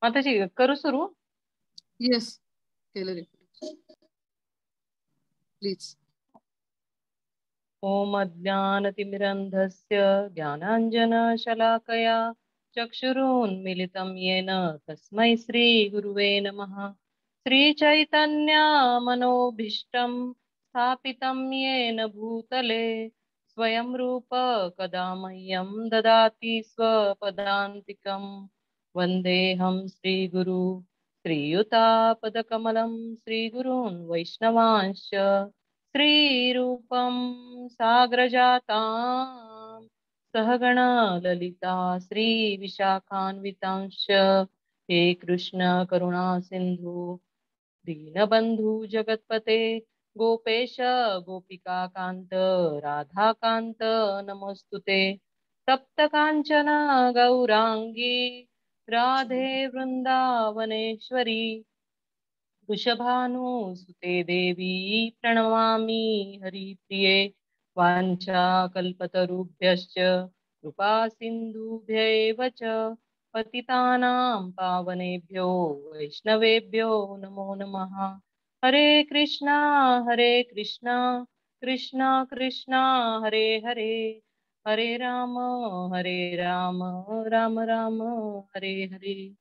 माताजी करू सुरू? येस, केलं प्लीज. ओम अज्ञानतिमिरन्धस्य ज्ञानाञ्जनशलाकया चक्षुरुन्मिलितं येन तस्मै श्रीगुरुवे नमः। श्रीचैतन्यमनोभीष्टं स्थापितं येन भूतले स्वयं रूप कदा मह्यं ददाति स्वपदान्तिकं। वन्देऽहं श्रीगुरु श्रीयुतापदकमलं श्रीगुरून् वैष्णवांश्च श्रीरूपं साग्रजातां सहगणा ललिता श्रीविशाखान्वितांश्च हे कृष्ण करुणा सिन्धु दीनबन्धु जगत्पते गोपेश गोपिका कान्त राधाकान्त नमोस्तुते। तप्त काञ्चन गौराङ्गी राधे वृन्दावनेश्वरी वृषभानुसुते देवी प्रणमामि हरिप्रिये। वाञ्छाकल्पतरुभ्यश्च कृपा सिन्धुभ्यैव च पतितानां पावनेभ्यो वैष्णवेभ्यो नमो नमः। हरे कृष्णा कृष्णा कृष्णा हरे हरे, हरे राम राम राम हरे हरे।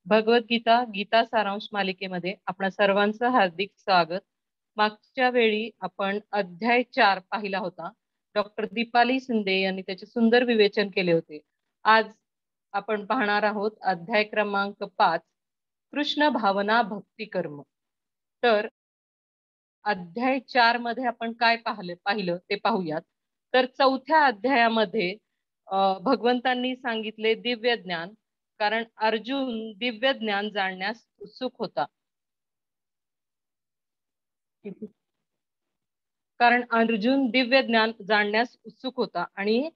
भगवद्गीता गीता सारांश मालिकेमध्ये आपणा सर्वांचं हार्दिक स्वागत। मागच्या वेळी आपण अध्याय 4 पाहिला होता। डॉक्टर दीपाली शिंदे यांनी त्याचे सुंदर विवेचन केले होते। आज आपण पाहणार आहोत अध्याय क्रमांक 5 कृष्ण भावना भक्ती कर्म। तर अध्याय 4 मध्ये आपण काय पाहिलं ते पाहूयात। तर चौथ्या अध्यायामध्ये भगवंतांनी सांगितले दिव्य ज्ञान, कारण अर्जुन दिव्य ज्ञान जाणण्यास उत्सुक होता। आणि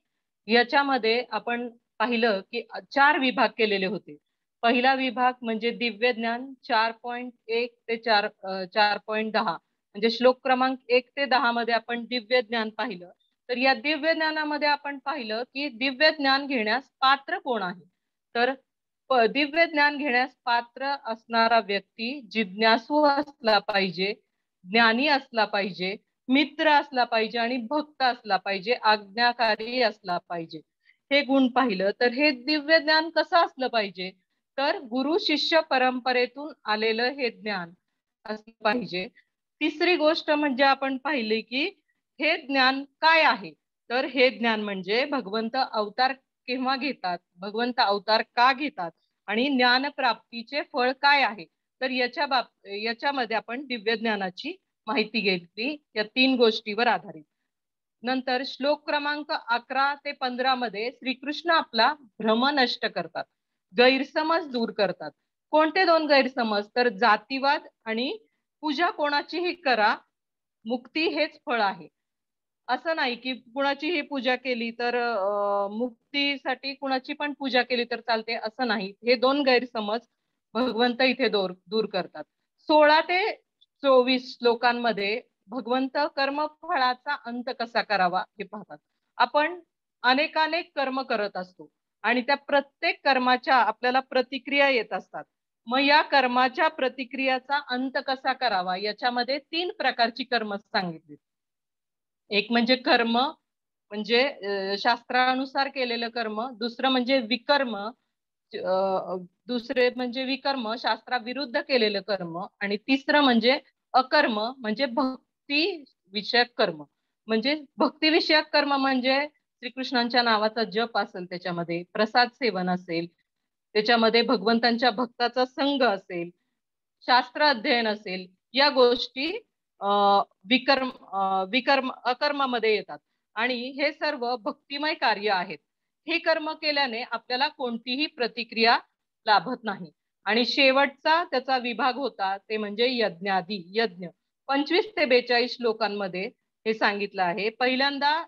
याच्यामध्ये आपण पाहिलं की 4 विभाग केलेले होते। पहिला विभाग म्हणजे दिव्य ज्ञान 4.1 ते 4.10 म्हणजे श्लोक क्रमांक 1 ते 10 मध्ये आपण दिव्य ज्ञान पाहिलं। तर या दिव्य ज्ञानामध्ये आपण पाहिलं की दिव्य ज्ञान घेण्यास पात्र कोण आहे। तर दिव्य ज्ञान घेण्यास पात्र असणारा व्यक्ती जिज्ञासू असला पाहिजे, ज्ञानी असला पाहिजे, मित्र असला पाहिजे आणि भक्त असला पाहिजे, आज्ञाकारी असला पाहिजे। हे गुण पाहिलं। तर हे दिव्य ज्ञान कसं असलं पाहिजे, तर गुरु शिष्य परंपरेतून आलेलं हे ज्ञान असलं पाहिजे। तिसरी गोष्ट म्हणजे आपण पाहिली की हे ज्ञान काय आहे, तर हे ज्ञान म्हणजे भगवंत अवतार केव्हा घेतात, भगवंत अवतार का घेतात आणि ज्ञान प्राप्तीचे फळ काय आहे। तर याच्यामध्ये आपण दिव्य ज्ञानाची माहिती घेतली या 3 गोष्टीवर आधारित। नंतर श्लोक क्रमांक 11 ते 15 मध्ये श्रीकृष्ण आपला भ्रम नष्ट करतात, गैरसमज दूर करतात। कोणते 2 गैरसमज, तर जातीवाद आणि पूजा कोणाचीही करा मुक्ती हेच फळ आहे। असं नाही की कुणाचीही पूजा केली तर मुक्तीसाठी कुणाची पण पूजा केली तर चालते, असं नाही। हे 2 गैरसमज भगवंत इथे दूर करतात। 16 ते 24 श्लोकांमध्ये भगवंत कर्मफळाचा अंत कसा करावा हे पाहतात। आपण अनेकानेक कर्म करत असतो आणि त्या प्रत्येक कर्माच्या आपल्याला प्रतिक्रिया येत असतात। मग या कर्माच्या प्रतिक्रियाचा अंत कसा करावा याच्यामध्ये 3 प्रकारची कर्म सांगितली। एक म्हणजे कर्म म्हणजे शास्त्रानुसार केलेलं कर्म, दुसरं म्हणजे विकर्म, दुसरे म्हणजे विकर्म शास्त्राविरुद्ध केलेलं कर्म, आणि तिसरं म्हणजे अकर्म म्हणजे भक्ती विषयक कर्म। म्हणजे भक्ती विषयक कर्म म्हणजे श्रीकृष्णांच्या नावाचा जप असेल, त्याच्यामध्ये प्रसाद सेवन असेल, त्याच्यामध्ये भगवंतांच्या भक्ताचा संग असेल, शास्त्र अध्ययन असेल, या गोष्टी विकर्म अकर्मामध्ये येतात आणि हे सर्व भक्तिमय कार्य आहेत। हे कर्म केल्याने आपल्याला कोणतीही प्रतिक्रिया लाभत नाही। आणि शेवटचा त्याचा विभाग होता ते म्हणजे यज्ञादी यज्ञ। 25 ते 42 श्लोकांमध्ये हे सांगितलं आहे। पहिल्यांदा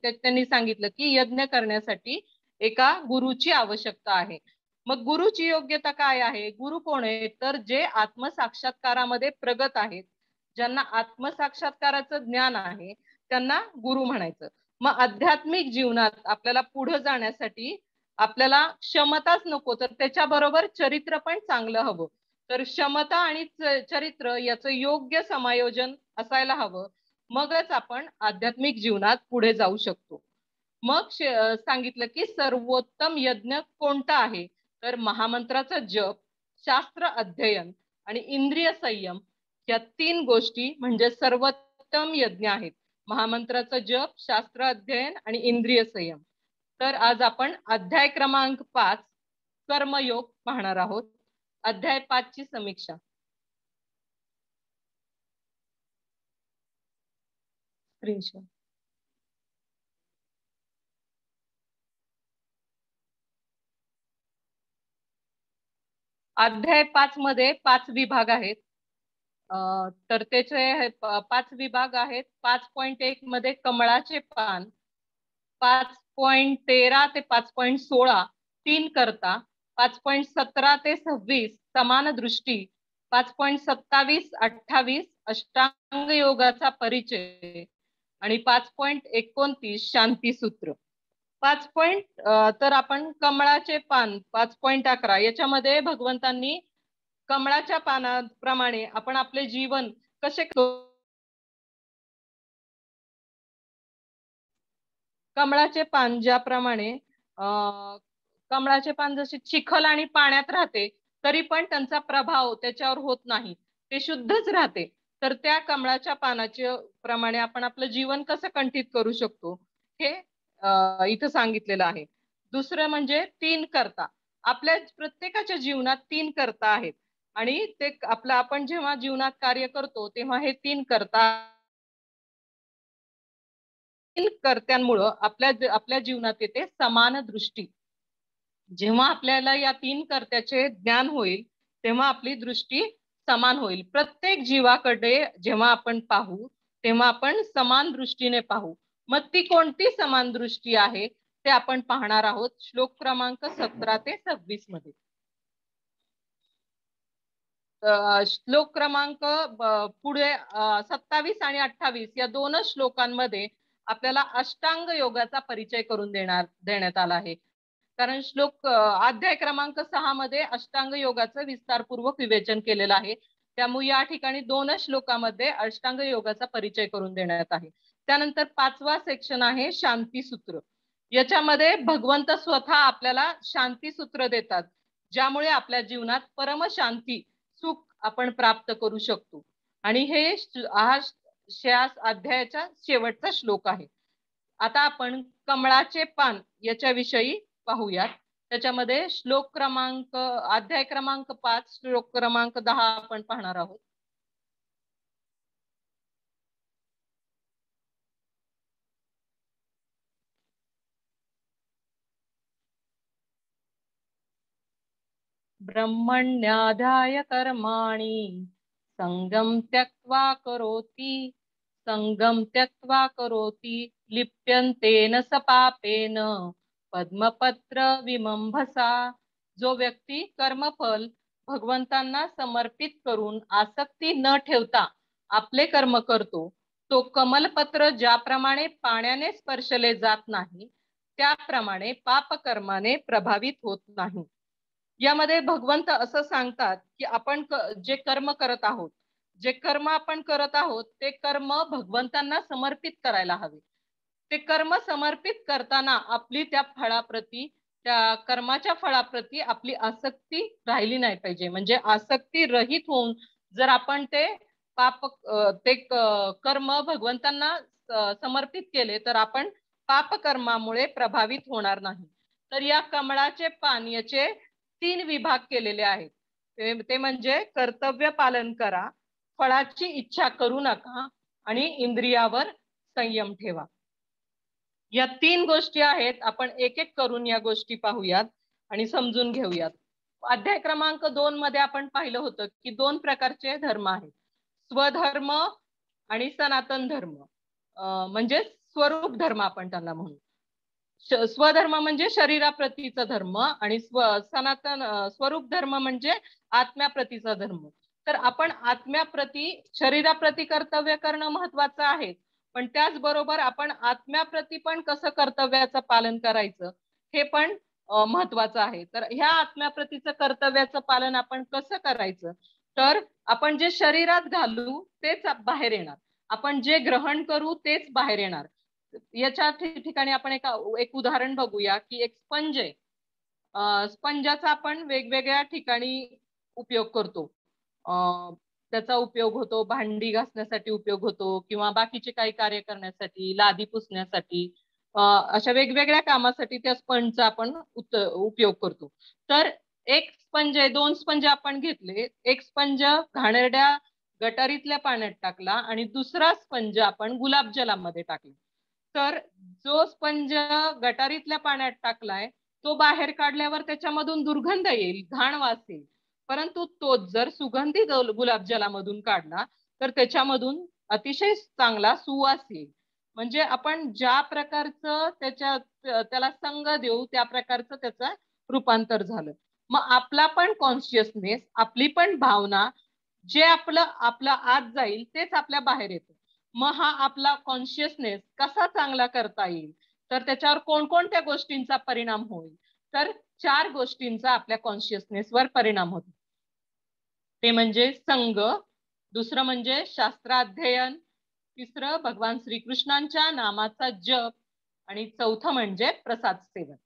त्यांनी सांगितलं की यज्ञ करण्यासाठी एका गुरुची आवश्यकता आहे। मग गुरुची योग्यता काय आहे, गुरु कोण आहे, तर जे आत्मसाक्षात्कारामध्ये प्रगत आहेत, ज्यांना आत्मसाक्षात्काराचं ज्ञान आहे त्यांना गुरु म्हणायचं। मग आध्यात्मिक जीवनात आपल्याला पुढे जाण्यासाठी आपल्याला क्षमताच नको तर त्याच्याबरोबर चरित्र पण चांगलं हवं. तर क्षमता आणि चरित्र याचं योग्य समायोजन असायला हवं, मगच आपण आध्यात्मिक जीवनात पुढे जाऊ शकतो. मग सांगितलं की सर्वोत्तम यज्ञ कोणता आहे, तर महामंत्राचा जप, शास्त्र अध्ययन आणि इंद्रिय संयम या 3 गोष्टी म्हणजे सर्वोत्तम यज्ञ आहेत. महामंत्राचा जप, शास्त्र अध्ययन आणि इंद्रिय संयम. तर आज आपण अध्याय क्रमांक 5 कर्मयोग पाहणार आहोत. अध्याय 5 ची समीक्षा. स्क्रीनशॉट. अध्याय 5 मध्ये 5 विभाग आहेत. तर त्याचे 5 विभाग आहेत. 5.1 मध्ये कमळाचे पान, 5.13 ते 5.16 तीन करता, 5.17 ते 26 समान दृष्टी, 5.27-28 अष्टांग योगाचा परिचय आणि 5.29 शांती सूत्र. 5 तर आपण कमळाचे पान 5.11 याच्यामध्ये भगवंतांनी कमळाच्या पानाप्रमाणे आपण आपले जीवन कसे, कमळाचे पान ज्याप्रमाणे कमळाचे पान जसे चिखल आणि पाण्यात राहते तरी पण त्यांचा प्रभाव त्याच्यावर होत नाही, ते शुद्धच राहते. तर त्या कमळाच्या पानाच्या प्रमाणे आपण आपलं जीवन कसं कंठित करू शकतो हे इथं सांगितलेलं आहे. दुसरं म्हणजे 3 कर्ता. आपल्या प्रत्येकाच्या जीवनात 3 कर्ता आहेत आणि ते आपलं आपण जेव्हा जीवनात कार्य करतो तेव्हा हे 3 कर्ता कर्त्यांमुळं आपल्या जीवनात येते समान दृष्टी. जेव्हा आपल्याला या 3 कर्त्याचे ज्ञान होईल तेव्हा आपली दृष्टी समान होईल. प्रत्येक जीवाकडे जेव्हा आपण पाहू तेव्हा आपण समान दृष्टीने पाहू. मग ती कोणती समान दृष्टी आहे ते आपण पाहणार आहोत श्लोक क्रमांक 17 ते 26 मध्ये. श्लोक क्रमांक पुढे 27 आणि 28 या 2 श्लोकांमध्ये आपल्याला अष्टांग योगाचा परिचय करून देण्यात आला आहे. कारण श्लोक अध्याय क्रमांक 6 मध्ये अष्टांग योगाचं विस्तारपूर्वक विवेचन केलेलं आहे. त्यामुळे या ठिकाणी 2 श्लोकामध्ये अष्टांग योगाचा परिचय करून देण्यात आहे. त्यानंतर 5वा सेक्शन आहे शांती सूत्र. याच्यामध्ये भगवंत स्वतः आपल्याला शांती सूत्र देतात, ज्यामुळे आपल्या जीवनात परमशांती सुख आपण प्राप्त करू शकतो. आणि हे अध्यायाचा शेवटचा श्लोक आहे. आता आपण कमळाचे पान याच्याविषयी पाहूयात. त्याच्यामध्ये श्लोक क्रमांक अध्याय क्रमांक 5 श्लोक क्रमांक 10 आपण पाहणार आहोत. ब्रह्मण्याधाय कर्माणि संगम त्यक्त्वा करोति, संगम त्यक्त्वा करोति लिप्यन्तेन स पापेन पद्मपत्र विमंभसा. जो व्यक्ती कर्मफल भगवंतांना समर्पित करून आसक्ती न ठेवता आपले कर्म करतो तो कमलपत्र ज्याप्रमाणे पाण्याने स्पर्शले जात नाही त्याप्रमाणे पापकर्माने प्रभावित होत नाही. यामध्ये भगवंत असं सांगतात की आपण जे कर्म करत आहोत, जे कर्म आपण करत आहोत ते कर्म भगवंतांना समर्पित करायला हवे. ते कर्म समर्पित करताना आपली त्या फळाप्रती, त्या कर्माच्या फळाप्रती आपली आसक्ती राहिली नाही पाहिजे. म्हणजे आसक्ती रहित होऊन जर आपण ते कर्म भगवंतांना समर्पित केले तर आपण पापकर्मामुळे प्रभावित होणार नाही. तर या कमळाचे पान याचे 3 विभाग केलेले आहेत. ते म्हणजे कर्तव्य पालन करा, फळाची इच्छा करू नका आणि इंद्रियावर संयम ठेवा. या 3 गोष्टी आहेत. आपण एक एक करून या गोष्टी पाहूयात आणि समजून घेऊयात. अध्याय क्रमांक 2 मध्ये आपण पाहिलं होतं की 2 प्रकारचे धर्म आहेत, स्वधर्म आणि सनातन धर्म. म्हणजे स्वरूप धर्म आपण त्यांना म्हणू. स्वधर्म म्हणजे शरीराप्रतीचा धर्म आणि सनातन स्वरूप धर्म म्हणजे आत्म्याप्रतीचा धर्म. तर आपण आत्म्याप्रती, शरीराप्रती कर्तव्य करणं महत्वाचं आहे, पण त्याचबरोबर आपण आत्म्याप्रती पण कसं कर्तव्याचं पालन करायचं हे पण महत्वाचं आहे. तर ह्या आत्म्याप्रतीचं कर्तव्याचं पालन आपण कसं करायचं, तर आपण जे शरीरात घालू तेच बाहेर येणार, आपण जे ग्रहण करू तेच बाहेर येणार. याच्या ठिकाणी आपण एक उदाहरण बघूया की एक स्पंज आहे. स्पंजाचा आपण वेगवेगळ्या ठिकाणी उपयोग करतो. त्याचा उपयोग होतो भांडी घासण्यासाठी उपयोग होतो, किंवा बाकीचे काही कार्य करण्यासाठी, लादी पुसण्यासाठी, अशा वेगवेगळ्या कामासाठी त्या स्पंजचा आपण उपयोग करतो. तर एक स्पंज आहे, दोन स्पंज आपण घेतले, एक स्पंज घाणेरड्या गटारीतल्या पाण्यात टाकला आणि दुसरा स्पंज आपण गुलाबजलामध्ये टाकला. तर जो स्पंज गटारीतल्या पाण्यात टाकलाय तो बाहेर काढल्यावर त्याच्यामधून दुर्गंध येईल, घाण वास येईल. परंतु तो जर सुगंधी गुलाबजलामधून काढला तर त्याच्यामधून अतिशय चांगला सुवास येईल. म्हणजे आपण ज्या प्रकारचं त्याला संग देऊ त्या प्रकारचं त्याचं रूपांतर झालं. मग आपला पण कॉन्शियसनेस, आपली पण भावना, जे आपलं आत जाईल तेच आपल्या बाहेर येतं. मग हा आपला कॉन्शियसनेस कसा चांगला करता येईल, तर त्याच्यावर कोणकोणत्या गोष्टींचा परिणाम होईल, तर 4 गोष्टींचा आपल्या कॉन्शियसनेसवर परिणाम होतो. ते म्हणजे संग, दुसरं म्हणजे शास्त्राध्ययन, तिसरं भगवान श्रीकृष्णांच्या नामाचा जप, आणि चौथं म्हणजे प्रसाद सेवन.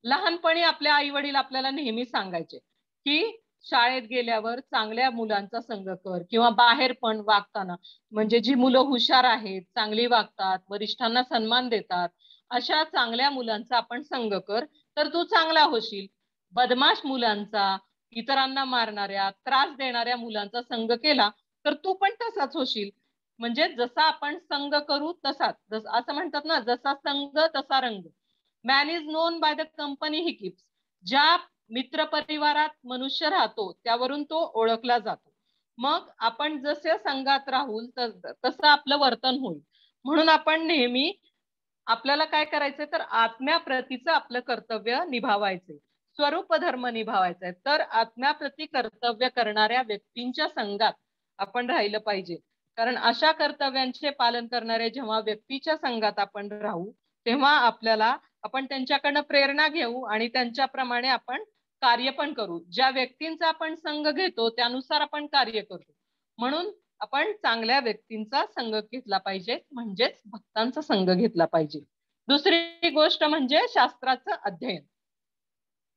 लहानपणी आपल्या आई वडील आपल्याला नेहमी सांगायचे की शाळेत गेल्यावर चांगल्या मुलांचा संग कर, किंवा बाहेर पण वागताना, म्हणजे जी मुलं हुशार आहेत, चांगली वागतात, वरिष्ठांना सन्मान देतात, अशा चांगल्या मुलांचा आपण संग कर तर तू चांगला होशील. बदमाश मुलांचा, इतरांना मारणाऱ्या, त्रास देणाऱ्या मुलांचा संग केला तर तू पण तसाच होशील. म्हणजे जसा आपण संग करू तसाच, असं म्हणतात ना, जसा संग तसा रंग. Man is known by the company he keeps. ज्या मित्र परिवारात मनुष्य राहतो त्यावरून तो ओळखला जातो. मग आपण जसे संघात राहू तसं आपलं वर्तन होईल. म्हणून आपण नेहमी आपल्याला काय करायचंय, तर आत्म्याप्रतीचं आपलं कर्तव्य निभावायचंय, स्वरूप धर्म निभावायचा. तर आत्म्याप्रती कर्तव्य करणाऱ्या व्यक्तींच्या संघात आपण राहिलं पाहिजे. कारण अशा कर्तव्यांचे पालन करणाऱ्या जेव्हा व्यक्तीच्या संघात आपण राहू तेव्हा आपण त्यांच्याकडनं प्रेरणा घेऊ आणि त्यांच्याप्रमाणे आपण कार्य पण करू. ज्या व्यक्तींचा आपण संघ घेतो त्यानुसार आपण कार्य करतो. म्हणून आपण चांगल्या व्यक्तींचा संघ घेतला पाहिजे, म्हणजेच भक्तांचा संघ घेतला पाहिजे. दुसरी गोष्ट म्हणजे शास्त्राचं अध्ययन.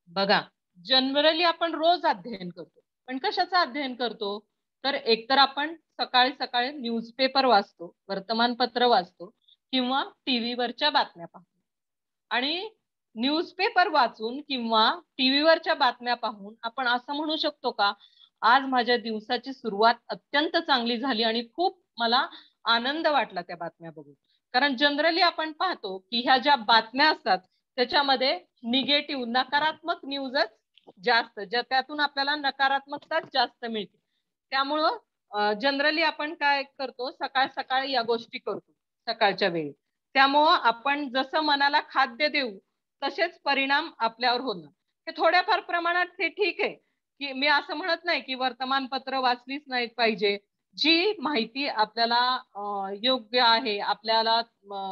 बघा, जनरली आपण रोज अध्ययन करतो, पण कशाचं अध्ययन करतो, तर एकतर आपण सकाळी सकाळी न्यूजपेपर वाचतो, वर्तमानपत्र वाचतो, किंवा टीव्हीवरच्या बातम्या पाहतो. आणि न्यूजपेपर वाचून किंवा टीव्हीवरच्या बातम्या पाहून आपण असं म्हणू शकतो का, आज माझ्या दिवसाची सुरुवात अत्यंत चांगली झाली आणि खूप मला आनंद वाटला त्या बातम्या बघून. कारण जनरली आपण पाहतो की ह्या ज्या बातम्या असतात त्याच्यामध्ये निगेटिव्ह, नकारात्मक न्यूजच जास्त, त्यातून आपल्याला नकारात्मकताच जास्त मिळते. त्यामुळं जनरली आपण काय करतो, सकाळ सकाळी या गोष्टी करतो सकाळच्या वेळी. त्यामुळं आपण जसं मनाला खाद्य देऊ तसेच परिणाम आपल्यावर होणार. हे थोड्याफार प्रमाणात ते ठीक आहे, की मी असं म्हणत नाही की वर्तमानपत्र वाचलीच नाहीत पाहिजे. जी माहिती आपल्याला योग्य आहे, आपल्याला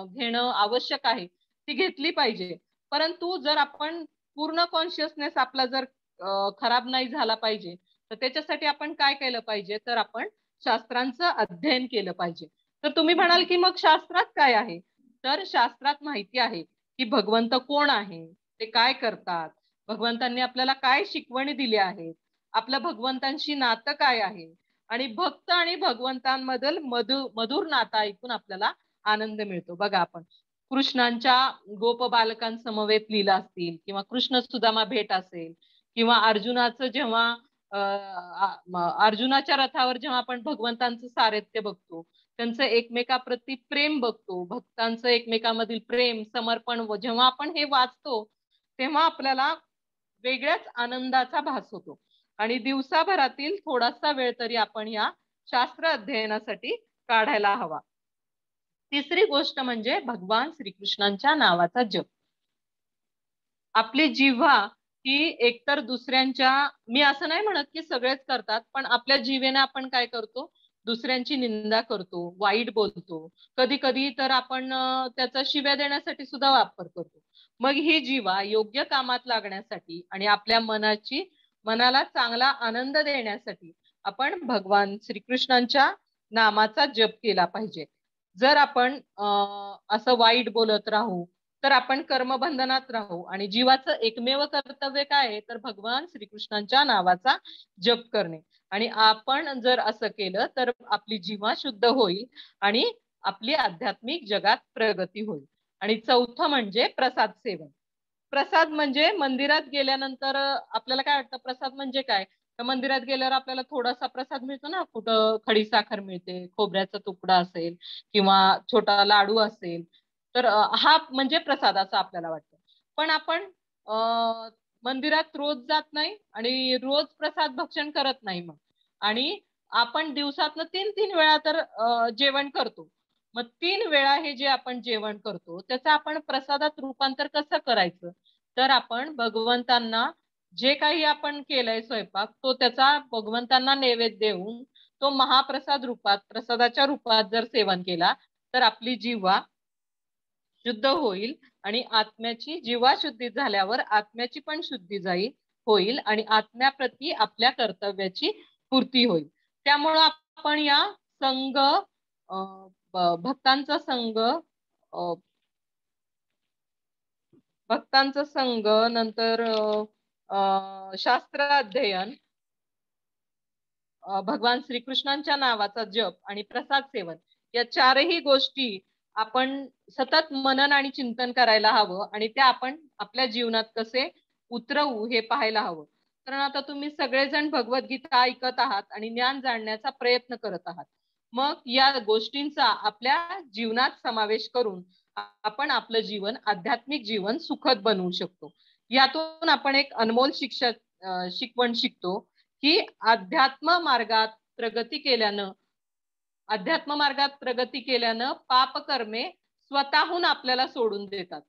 घेणं आवश्यक आहे ती घेतली पाहिजे. परंतु जर आपण पूर्ण कॉन्शियसनेस आपला जर खराब नाही झाला पाहिजे तर त्याच्यासाठी आपण काय केलं पाहिजे, तर आपण शास्त्रांचं अध्ययन केलं पाहिजे. तर तुम्ही म्हणाल की मग शास्त्रात काय आहे, तर शास्त्रात माहिती आहे की भगवंत कोण आहे, ते काय करतात, भगवंतांनी आपल्याला काय शिकवणी दिल्या आहेत, आपलं भगवंतांशी नातं काय आहे, आणि भक्त आणि भगवंतांमधील मधुर नातं ऐकून आपल्याला आनंद मिळतो. बघा, आपण कृष्णांच्या गोप बालकांसमवेत लीला असतील, किंवा कृष्ण सुदामा भेट असेल, किंवा अर्जुनाचं जेव्हा अर्जुनाच्या रथावर जेव्हा आपण भगवंतांचं सारथ्य बघतो, त्यांचं एकमेकाप्रती प्रेम बघतो, भक्तांचं एकमेकांमधील प्रेम, समर्पण जेव्हा आपण हे वाचतो तेव्हा आपल्याला वेगळ्याच आनंदाचा भास होतो. आणि दिवसाभरातील थोडासा वेळ तरी आपण या शास्त्र अध्ययनासाठी काढायला हवा. तिसरी गोष्ट म्हणजे भगवान श्रीकृष्णांच्या नावाचा जप. आपली जिव्हा ही एकतर दुसऱ्यांच्या, मी असं नाही म्हणत की सगळेच करतात, पण आपल्या जिभेने आपण काय करतो, दुसऱ्यांची निंदा करतो, वाईट बोलतो, कधी कधी तर आपण त्याचा शिव्या देण्यासाठी सुद्धा वापर करतो. मग ही जीवा योग्य कामात लागण्यासाठी आणि आपल्या मनाला चांगला आनंद देण्यासाठी आपण भगवान श्रीकृष्णांच्या नामाचा जप केला पाहिजे. जर आपण असं वाईट बोलत राहू तर आपण कर्मबंधनात राहू आणि जीवाचं एकमेव कर्तव्य काय आहे तर भगवान श्रीकृष्णांच्या नावाचा जप करणे. आणि आपण जर असं केलं तर आपली जीवा शुद्ध होईल आणि आपली आध्यात्मिक जगात प्रगती होईल. आणि चौथं म्हणजे प्रसाद सेवन. प्रसाद म्हणजे मंदिरात गेल्यानंतर आपल्याला काय वाटतं प्रसाद म्हणजे काय, तर मंदिरात गेल्यावर आपल्याला थोडासा प्रसाद मिळतो ना, कुठं खडी साखर मिळते, खोबऱ्याचा तुकडा असेल किंवा छोटा लाडू असेल, तर हा म्हणजे प्रसाद असं आपल्याला वाटतं. पण आपण मंदिरात रोज जात नाही आणि रोज प्रसाद भक्षण करत नाही मग, आणि आपण दिवसातनं 3-3 वेळा तर जेवण करतो. मग 3 वेळा हे जे आपण जेवण करतो त्याचं आपण प्रसादात रूपांतर कसं करायचं, तर आपण भगवंतांना जे काही आपण केलंय स्वयंपाक तो त्याचा भगवंतांना नैवेद्य देऊन तो महाप्रसाद रूपात प्रसादाच्या रूपात जर सेवन केला तर आपली जीवा शुद्ध होईल आणि आत्म्याची जीवा शुद्धी झाल्यावर आत्म्याची पण शुद्धी होईल आणि आत्म्याप्रती आपल्या कर्तव्याची पूर्ती होईल. त्यामुळं आपण या संघ भक्तांचा संघ नंतर शास्त्र अध्ययन, भगवान श्रीकृष्णांच्या नावाचा जप आणि प्रसाद सेवन या चारही गोष्टी आपण सतत मनन आणि चिंतन करायला हवं आणि त्या आपण आपल्या जीवनात कसे उतरवू हे पाहायला हवं. कारण आता तुम्ही सगळेजण भगवद्गीता ऐकत आहात आणि ज्ञान जाणण्याचा प्रयत्न करत आहात. मग या गोष्टींचा आपल्या जीवनात समावेश करून आपण आपलं जीवन आध्यात्मिक जीवन सुखद बनवू शकतो. यातून आपण एक अनमोल शिकवण शिकतो की अध्यात्म मार्गात प्रगती केल्यानं पापकर्मे स्वतःहून आपल्याला सोडून देतात.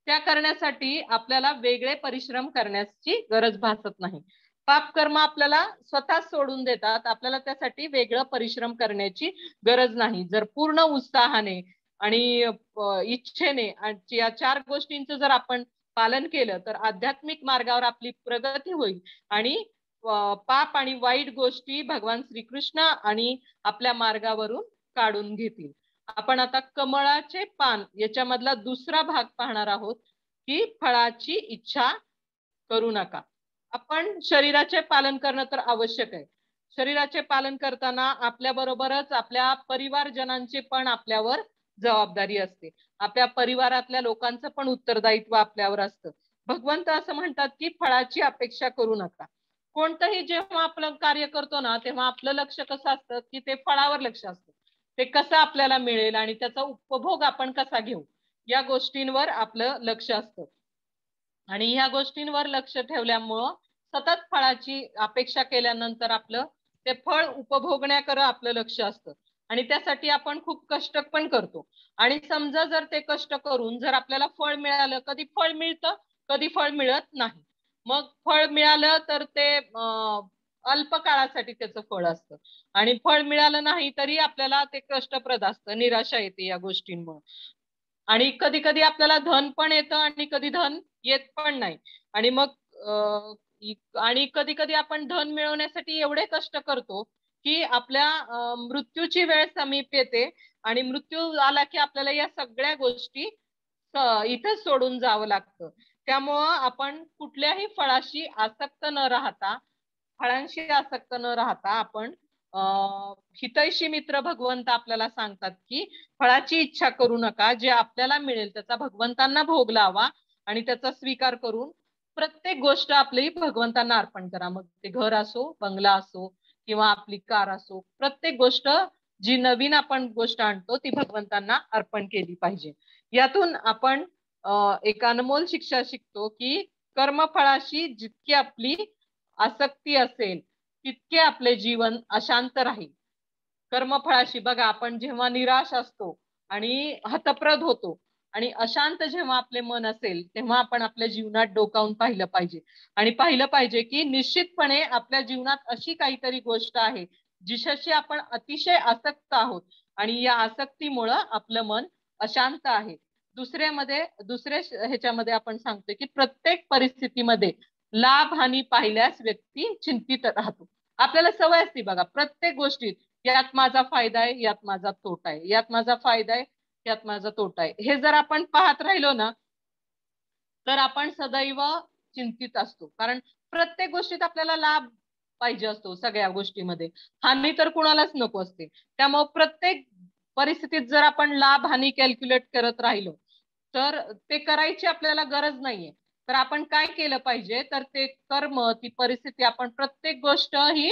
त्या करण्यासाठी आपल्याला वेगळे परिश्रम करण्याची गरज भासत नाही. पापकर्म आपल्याला स्वतः सोडून देतात, आपल्याला त्यासाठी वेगळं परिश्रम करण्याची गरज नाही. जर पूर्ण उत्साहाने आणि इच्छेने या 4 गोष्टींचं जर आपण पालन केलं तर आध्यात्मिक मार्गावर आपली प्रगती होईल आणि पाप आणि वाईट गोष्टी भगवान श्रीकृष्ण आणि आपल्या मार्गावरून काढून घेतील. आपण आता कमळाचे पान याच्यामधला दुसरा भाग पाहणार आहोत की फळाची इच्छा करू नका. आपण शरीराचे पालन करणं तर आवश्यक आहे. शरीराचे पालन करताना आपल्या बरोबरच आपल्या परिवारजनांचे पण आपल्यावर जबाबदारी असते. आपल्या परिवारातल्या लोकांचं पण उत्तरदायित्व आपल्यावर असतं. भगवंत असं म्हणतात की फळाची अपेक्षा करू नका. कोणतंही जेव्हा आपलं कार्य करतो ना तेव्हा आपलं लक्ष कसं असतं की ते फळावर लक्ष असतं, ते कसं आपल्याला मिळेल आणि त्याचा उपभोग आपण कसा घेऊ या गोष्टींवर आपलं लक्ष असतं. आणि ह्या गोष्टींवर लक्ष ठेवल्यामुळं सतत फळाची अपेक्षा केल्यानंतर आपलं ते फळ उपभोगण्याकडे आपलं लक्ष असतं आणि त्यासाठी आपण खूप कष्ट पण करतो. आणि समजा जर ते कष्ट करून जर आपल्याला फळ मिळालं, कधी फळ मिळतं कधी फळ मिळत नाही. मग फळ मिळालं तर ते अल्प काळासाठी त्याचं फळ असतं आणि फळ मिळालं नाही तरी आपल्याला ते कष्टप्रद असतं, निराशा येते या गोष्टींमुळे. आणि कधी कधी आपल्याला धन पण येतं आणि कधी धन येत पण नाही. आणि मग आणि कधी कधी आपण धन मिळवण्यासाठी एवढे कष्ट करतो की आपल्या मृत्यूची वेळ समीप येते आणि मृत्यू आला की आपल्याला या सगळ्या गोष्टी इथेच सोडून जावं लागतं. त्यामुळं आपण कुठल्याही फळांशी आसक्त न राहता आपण हितैषी मित्र भगवंत आपल्याला सांगतात की फळाची इच्छा करू नका, जे आपल्याला मिळेल त्याचा भगवंतांना भोग लावा आणि त्याचा स्वीकार करून प्रत्येक गोष्ट आपली भगवंतांना अर्पण करा. मग ते घर असो, बंगला असो किंवा आपली कार असो, प्रत्येक गोष्ट जी नवीन आपण गोष्ट आणतो ती भगवंतांना अर्पण केली पाहिजे. यातून आपण एक अनमोल शिक्षा शिकतो की कर्मफळाशी जितकी आपली आसक्ती असेल तितके आपले जीवन अशांत राहील. कर्मफळाशी बघा, आपण जेव्हा निराश असतो आणि हतप्रद होतो आणि अशांत जेव्हा आपले मन असेल तेव्हा आपण आपल्या जीवनात डोकावून पाहिलं पाहिजे की निश्चितपणे आपल्या जीवनात अशी काहीतरी गोष्ट आहे जिच्याशी आपण अतिशय आसक्त आहोत आणि या आसक्तीमुळं आपलं मन अशांत आहे. दुसऱ्या ह्याच्यामध्ये आपण सांगतोय की प्रत्येक परिस्थितीमध्ये लाभ हानी पाहिल्यास व्यक्ती चिंतित राहतो. आपल्याला सवय असते बघा प्रत्येक गोष्टीत, यात माझा फायदा आहे, यात माझा तोटा आहे, यात माझा फायदा आहे, यात माझा तोटा आहे. हे जर आपण पाहत राहिलो ना तर आपण सदैव चिंतित असतो. कारण प्रत्येक गोष्टीत आपल्याला लाभ पाहिजे असतो. सगळ्या गोष्टीमध्ये हानी तर कुणालाच नको असते. त्यामुळे प्रत्येक परिस्थितीत जर आपण लाभ हानी कॅल्क्युलेट करत राहिलो तर ते करायची आपल्याला गरज नाहीये. तर आपण काय केलं पाहिजे, तर ते कर्म, ती परिस्थिती, आपण प्रत्येक गोष्ट ही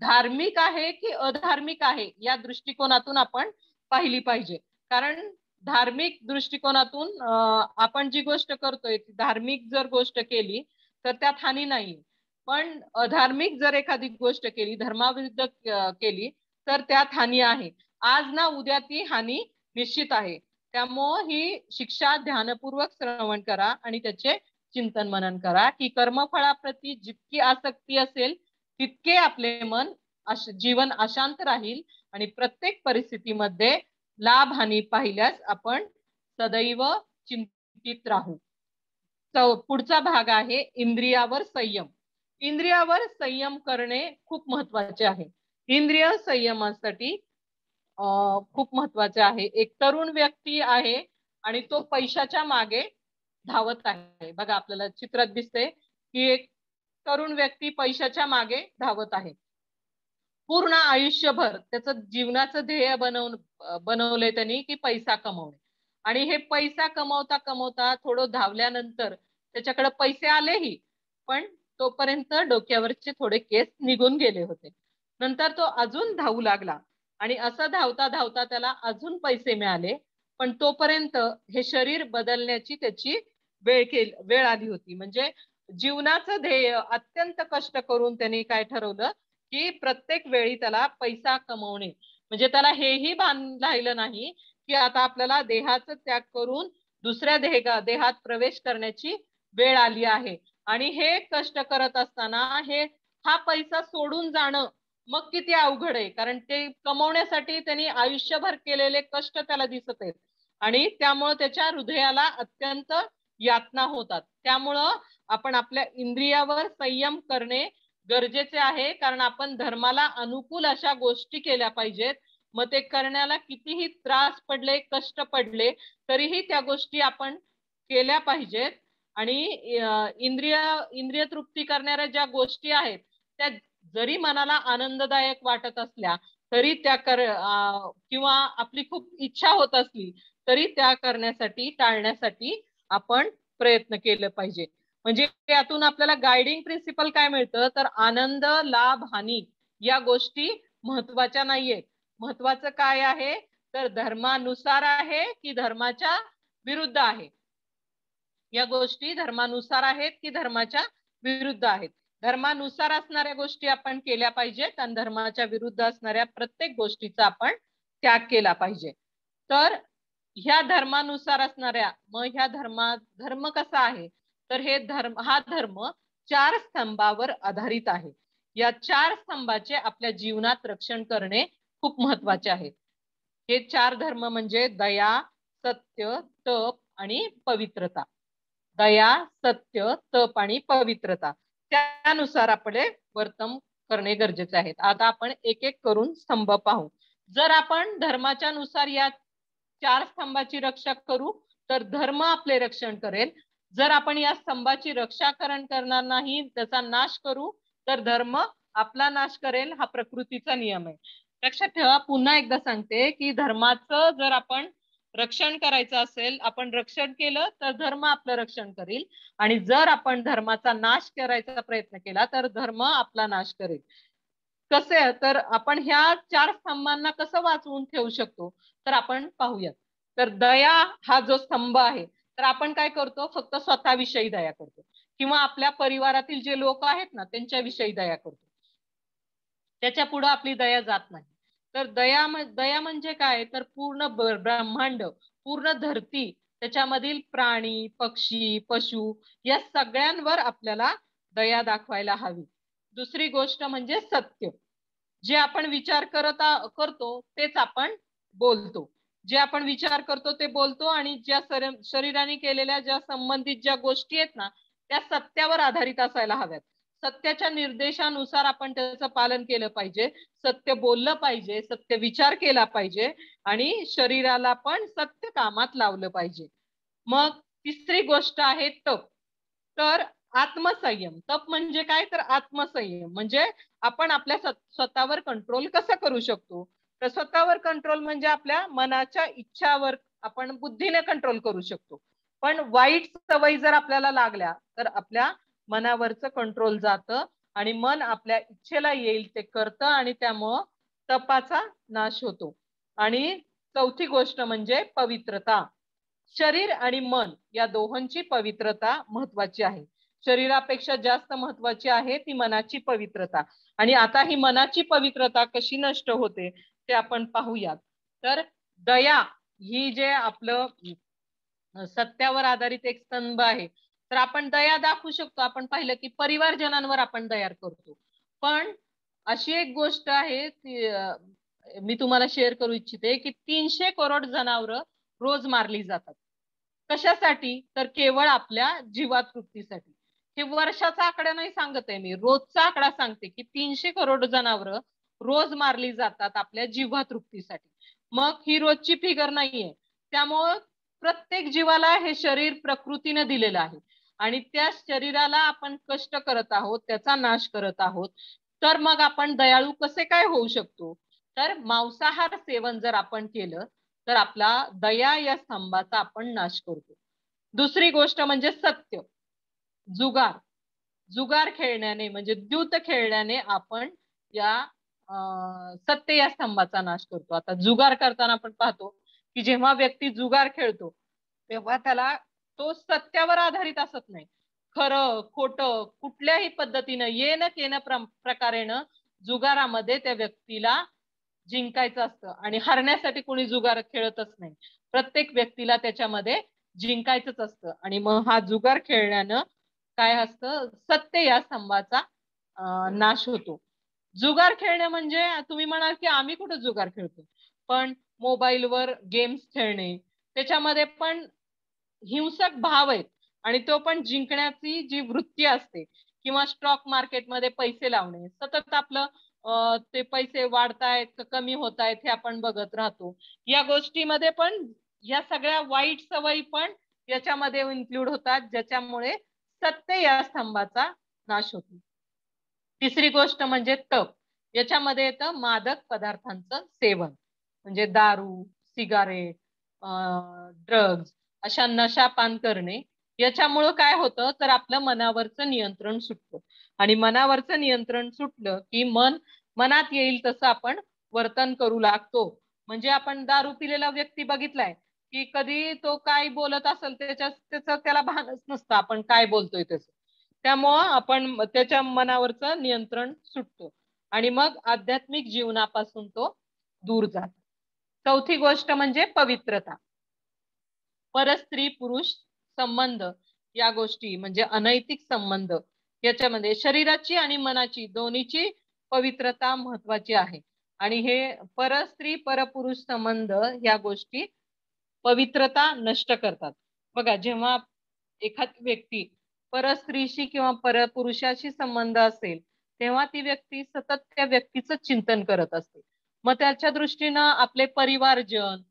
धार्मिक आहे की अधार्मिक आहे या दृष्टिकोनातून आपण पाहिली पाहिजे. कारण धार्मिक दृष्टिकोनातून आपण जी गोष्ट करतोय, धार्मिक जर गोष्ट केली तर त्यात हानी नाही, पण अधार्मिक जर एखादी गोष्ट केली, धर्माविरुद्ध केली तर त्यात हानी आहे. आज ना उद्या ती हानी निश्चित आहे. त्यामुळं ही शिक्षा ध्यानपूर्वक श्रवण करा आणि त्याचे चिंतन मनन करा की कर्मफळाप्रती जितकी आसक्ती असेल तितके आपले मन जीवन अशांत राहील आणि प्रत्येक परिस्थितीमध्ये लाभ हानी पाहिल्यास आपण सदैव चिंतित राहू. पुढचा भाग आहे इंद्रियावर संयम. इंद्रियावर संयम करणे खूप महत्वाचे आहे. इंद्रिय संयमासाठी खूप महत्वाचे आहे. एक तरुण व्यक्ती आहे आणि तो पैशाच्या मागे धावत आहे. बघा आपल्याला चित्रात दिसते की एक तरुण व्यक्ती पैशाच्या मागे धावत आहे. पूर्ण आयुष्यभर त्याचं जीवनाचं ध्येय बनवलंय त्यांनी की पैसा कमवणे. आणि हे पैसा कमवता कमवता थोडं धावल्यानंतर त्याच्याकडे पैसे आलेही, पण तोपर्यंत डोक्यावरचे थोडे केस निघून गेले होते. नंतर तो अजून धावू लागला आणि असं धावता धावता त्याला अजून पैसे मिळाले, पण तोपर्यंत हे शरीर बदलण्याची त्याची वेळ आली होती. म्हणजे जीवनाचं ध्येय अत्यंत कष्ट करून त्यांनी काय ठरवलं की प्रत्येक वेळी त्याला पैसा कमवणे. म्हणजे त्याला हेही भान राहिलं नाही की आता आपल्याला देहाचा त्याग करून दुसऱ्या देहात प्रवेश करण्याची वेळ आली आहे. आणि हे कष्ट करत असताना हा पैसा सोडून जाणं मग किती अवघड आहे. कारण ते कमवण्यासाठी त्यांनी आयुष्यभर केलेले कष्ट त्याला दिसत आहेत आणि त्यामुळे त्याच्या हृदयाला अत्यंत यातना होतात. त्यामुळं आपण आपल्या इंद्रियावर संयम करणे गरजेचे आहे. कारण आपण धर्माला अनुकूल अशा गोष्टी केल्या पाहिजेत. मग ते करण्याला कितीही त्रास पडले, कष्ट पडले, तरीही त्या गोष्टी आपण केल्या पाहिजेत. आणि इंद्रिय तृप्ती करणाऱ्या ज्या गोष्टी आहेत त्या जरी मनाला आनंददायक वाटत असल्या तरी त्या किंवा आपली खूप इच्छा होत असली तरी त्या करण्यासाठी, टाळण्यासाठी आपण प्रयत्न केले पाहिजे. म्हणजे यातून आपल्याला गायडिंग प्रिन्सिपल काय मिळतं, तर आनंद, लाभ, हानी या गोष्टी महत्वाच्या नाहीयेत. महत्वाचं काय आहे, तर धर्मानुसार आहे की धर्माच्या विरुद्ध आहे. या गोष्टी धर्मानुसार आहेत की धर्माच्या विरुद्ध आहेत. धर्मानुसार असणाऱ्या गोष्टी आपण केल्या पाहिजेत आणि धर्माच्या विरुद्ध असणाऱ्या प्रत्येक गोष्टीचा आपण त्याग केला पाहिजे. तर ह्या धर्मानुसार असणाऱ्या, मग ह्या धर्म कसा आहे, तर हा धर्म 4 स्तंभावर आधारित आहे. या 4 स्तंभाचे आपल्या जीवनात रक्षण करणे खूप महत्वाचे आहे. हे 4 धर्म म्हणजे दया, सत्य, तप आणि पवित्रता. दया, सत्य, तप आणि पवित्रता, त्यानुसार आपले वर्तन करणे गरजेचे आहे. आता आपण एक एक करून स्तंभ पाहू. जर आपण धर्माच्या नुसार या 4 स्तंभाची रक्षा करू तर धर्म आपले रक्षण करेल. जर आपण या स्तंभाची रक्षा करणार नाही, त्याचा नाश करू तर धर्म आपला नाश करेल. हा प्रकृतीचा नियम आहे. लक्षात ठेवा. पुन्हा एकदा सांगते की धर्माचं जर आपण रक्षण करायचं असेल, आपण रक्षण केलं तर धर्म आपलं रक्षण करेल आणि जर आपण धर्माचा नाश करायचा प्रयत्न केला तर धर्म आपला नाश करेल. कसे, तर आपण ह्या 4 स्तंभांना कसं वाचवून ठेवू शकतो तर आपण पाहूयात. तर दया हा जो स्तंभ आहे, तर आपण काय करतो, फक्त स्वतःविषयी दया करतो किंवा आपल्या परिवारातील जे लोक आहेत ना त्यांच्याविषयी दया करतो. त्याच्या पुढे आपली दया जात नाही. तर दया म्हणजे काय, तर पूर्ण ब्रह्मांड, पूर्ण धरती, त्याच्यामधील प्राणी, पक्षी, पशु या सगळ्यांवर आपल्याला दया दाखवायला हवी. दुसरी गोष्ट म्हणजे सत्य. जे आपण विचार करतो तेच आपण बोलतो. जे आपण विचार करतो ते बोलतो आणि ज्या शरीराने केलेल्या ज्या संबंधित ज्या गोष्टी आहेत ना त्या सत्यावर आधारित असायला हव्यात. सत्याच्या निर्देशानुसार आपण त्याचं पालन केलं पाहिजे, सत्य बोललं पाहिजे, सत्य विचार केला पाहिजे आणि शरीराला पण सत्य कामात लावलं पाहिजे. मग तिसरी गोष्ट आहे तप. तर आत्मसंयम. तप म्हणजे काय? तर आत्मसंयम म्हणजे आपण आपल्या स्वतःवर कंट्रोल कसं करू शकतो. तर स्वतःवर कंट्रोल म्हणजे आपल्या मनाच्या इच्छावर आपण बुद्धीने कंट्रोल करू शकतो. पण वाईट सवयी जर आपल्याला लागल्या तर आपल्या मनावरचं कंट्रोल जातं आणि मन आपल्या इच्छेला येईल ते करतं आणि त्यामुळं तपाचा नाश होतो. आणि चौथी गोष्ट म्हणजे पवित्रता. शरीर आणि मन या दोहोंची पवित्रता महत्वाची आहे. शरीरापेक्षा जास्त महत्वाची आहे ती मनाची पवित्रता. आणि आता ही मनाची पवित्रता कशी नष्ट होते ते आपण पाहूयात. तर दया ही जे आपलं सत्यावर आधारित एक स्तंभ आहे. तर आपण दया दाखवू शकतो. आपण पाहिलं की परिवारजनांवर आपण दया करतो. पण अशी एक गोष्ट आहे ती मी तुम्हाला शेअर करू इच्छिते की 300 करोड जनावरं रोज मारली जातात. कशासाठी? तर केवळ आपल्या जीवातृप्तीसाठी. हे वर्षाचा आकडा नाही सांगत आहे मी, रोजचा आकडा सांगते की 300 करोड जनावरं रोज मारली जातात आपल्या जीवातृप्तीसाठी. मग ही रोजची फिगर नाहीये. त्यामुळं प्रत्येक जीवाला हे शरीर प्रकृतीने दिलेलं आहे आणि त्या शरीराला आपण कष्ट करत आहोत, त्याचा नाश करत आहोत. तर मग आपण दयाळू कसे काय होऊ शकतो? तर मांसाहार सेवन जर आपण केलं तर आपला दया या स्तंभाचा आपण नाश करतो. दुसरी गोष्ट म्हणजे सत्य. जुगार. जुगार खेळण्याने म्हणजे द्यूत खेळण्याने आपण या सत्य या स्तंभाचा नाश करतो. आता जुगार करताना आपण पाहतो की जेव्हा व्यक्ती जुगार खेळतो तेव्हा त्याला तो सत्यावर आधारित असत नाही. खरं खोटं कुठल्याही पद्धतीनं येणं केनं प्रकारेनं जुगारामध्ये त्या व्यक्तीला जिंकायचं असतं आणि हरण्यासाठी कोणी जुगार खेळतच नाही. प्रत्येक व्यक्तीला त्याच्यामध्ये जिंकायचंच असतं आणि मग हा जुगार खेळण्यानं काय असतं? सत्य या स्तंभाचा नाश होतो. जुगार खेळणे म्हणजे तुम्ही म्हणाल की आम्ही कुठं जुगार खेळतो, पण मोबाईलवर गेम्स खेळणे त्याच्यामध्ये पण हिंसक भाव आहेत आणि तो पण जिंकण्याची जी वृत्ती असते किंवा स्टॉक मार्केटमध्ये पैसे लावणे, सतत आपलं ते पैसे वाढतायत का कमी होत आहेत हे आपण बघत राहतो. या गोष्टीमध्ये पण या सगळ्या वाईट सवयी पण याच्यामध्ये इन्क्लूड होतात ज्याच्यामुळे सत्य या स्तंभाचा नाश होतो. तिसरी गोष्ट म्हणजे तप. याच्यामध्ये येतं मादक पदार्थांचं सेवन म्हणजे दारू, सिगारेट, ड्रग्ज अशा नशापान करणे. याच्यामुळं काय होतं तर आपलं मनावरचं नियंत्रण सुटतं आणि मनावरचं नियंत्रण सुटलं की मनात येईल तसं आपण वर्तन करू लागतो. म्हणजे आपण दारू पिलेला व्यक्ती बघितलाय की कधी तो काय बोलत असेल त्याचं त्याला भानच नसतं आपण काय बोलतोय त्याचं. त्यामुळं आपण त्याच्या मनावरचं नियंत्रण सुटतो आणि मग आध्यात्मिक जीवनापासून तो दूर जातो. चौथी गोष्ट म्हणजे पवित्रता. परस्त्री पुरुष संबंध या गोष्टी म्हणजे अनैतिक संबंध याच्यामध्ये शरीराची आणि मनाची दोन्हीची पवित्रता महत्वाची आहे आणि हे परस्त्री परपुरुष संबंध या गोष्टी पवित्रता नष्ट करतात. बघा जेव्हा एखादी व्यक्ती परस्त्रीशी किंवा परपुरुषाशी संबंध असेल तेव्हा ती व्यक्ती सतत त्या व्यक्तीचं चिंतन करत असते. मग त्याच्या दृष्टीनं आपले परिवारजन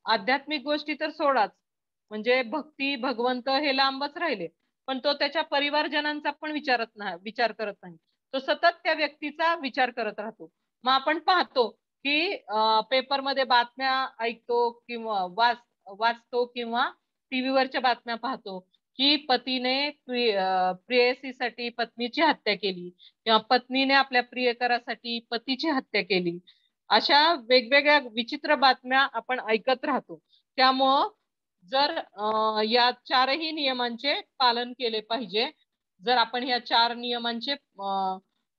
आध्यात्मिक गोष्टी तर सोडाच म्हणजे भक्ती भगवंत हे लांबच राहिले पण तो त्याच्या परिवारजनांचा पण विचार करत नाही. तो सतत त्या व्यक्तीचा विचार करत राहतो. मग आपण पाहतो की पेपरमध्ये बातम्या ऐकतो किंवा वाचतो किंवा टीव्हीवरच्या बातम्या पाहतो की पतीने प्रेयसीसाठी पत्नीची हत्या केली किंवा पत्नीने आपल्या प्रियकरासाठी पतीची हत्या केली. अशा वेगवेगळ्या विचित्र बातम्या आपण ऐकत राहतो. त्यामुळं जर या चारही नियमांचे पालन केले पाहिजे. जर आपण या चार नियमांचे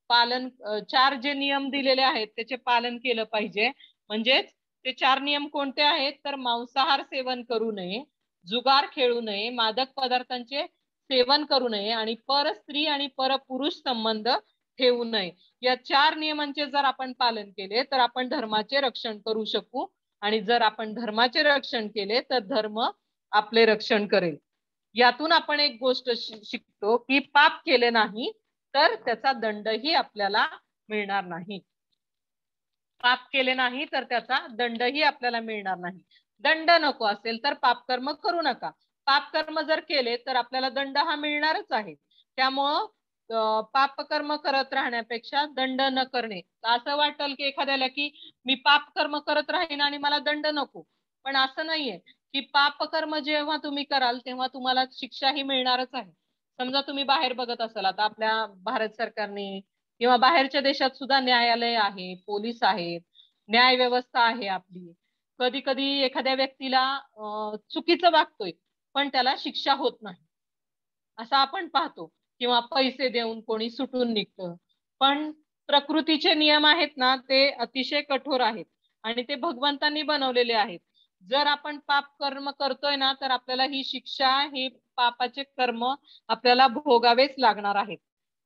पालन चार जे नियम दिलेले आहेत त्याचे पालन केलं पाहिजे. म्हणजेच ते चार नियम कोणते आहेत तर मांसाहार सेवन करू नये, जुगार खेळू नये, मादक पदार्थांचे सेवन करू नये आणि परस्त्री आणि परपुरुष संबंध ठेवू नये. या चार नियमांचे जर आपण पालन केले तर आपण धर्माचे रक्षण करू शकू आणि जर आपण धर्माचे रक्षण केले तर धर्म आपले रक्षण करेल. यातून आपण एक गोष्ट शिकतो की पाप केले नाही तर त्याचा दंडही आपल्याला मिळणार नाही. पाप केले नाही तर त्याचा दंडही आपल्याला मिळणार नाही. दंड नको असेल तर पाप कर्म करू नका. पाप कर्म जर केले तर आपल्याला दंड हा मिळणारच आहे. त्यामुळं पाप कर्म करत राहण्यापेक्षा दंड न करणे. असं वाटेल की एखाद्याला की मी पाप कर्म करत राहीन आणि मला दंड नको, पण असं नाहीये की पाप कर्म जेव्हा तुम्ही कराल तेव्हा तुम्हाला शिक्षाही मिळणारच आहे. समजा तुम्ही बाहेर बघत असाल, आता आपल्या भारत सरकारने किंवा बाहेरच्या देशात सुद्धा न्यायालय आहे, पोलीस आहेत, न्याय व्यवस्था आहे आपली. कधी कधी एखाद्या व्यक्तीला चुकीचं वागतोय पण त्याला शिक्षा होत नाही असं आपण पाहतो, किंवा पैसे देऊन कोणी सुटून निघतं. पण प्रकृतीचे नियम आहेत ना ते अतिशय कठोर आहेत आणि ते भगवंतांनी बनवलेले आहेत. जर आपण पाप कर्म करतोय ना तर आपल्याला ही शिक्षा, ही पापाचे कर्म आपल्याला भोगावेच लागणार आहेत.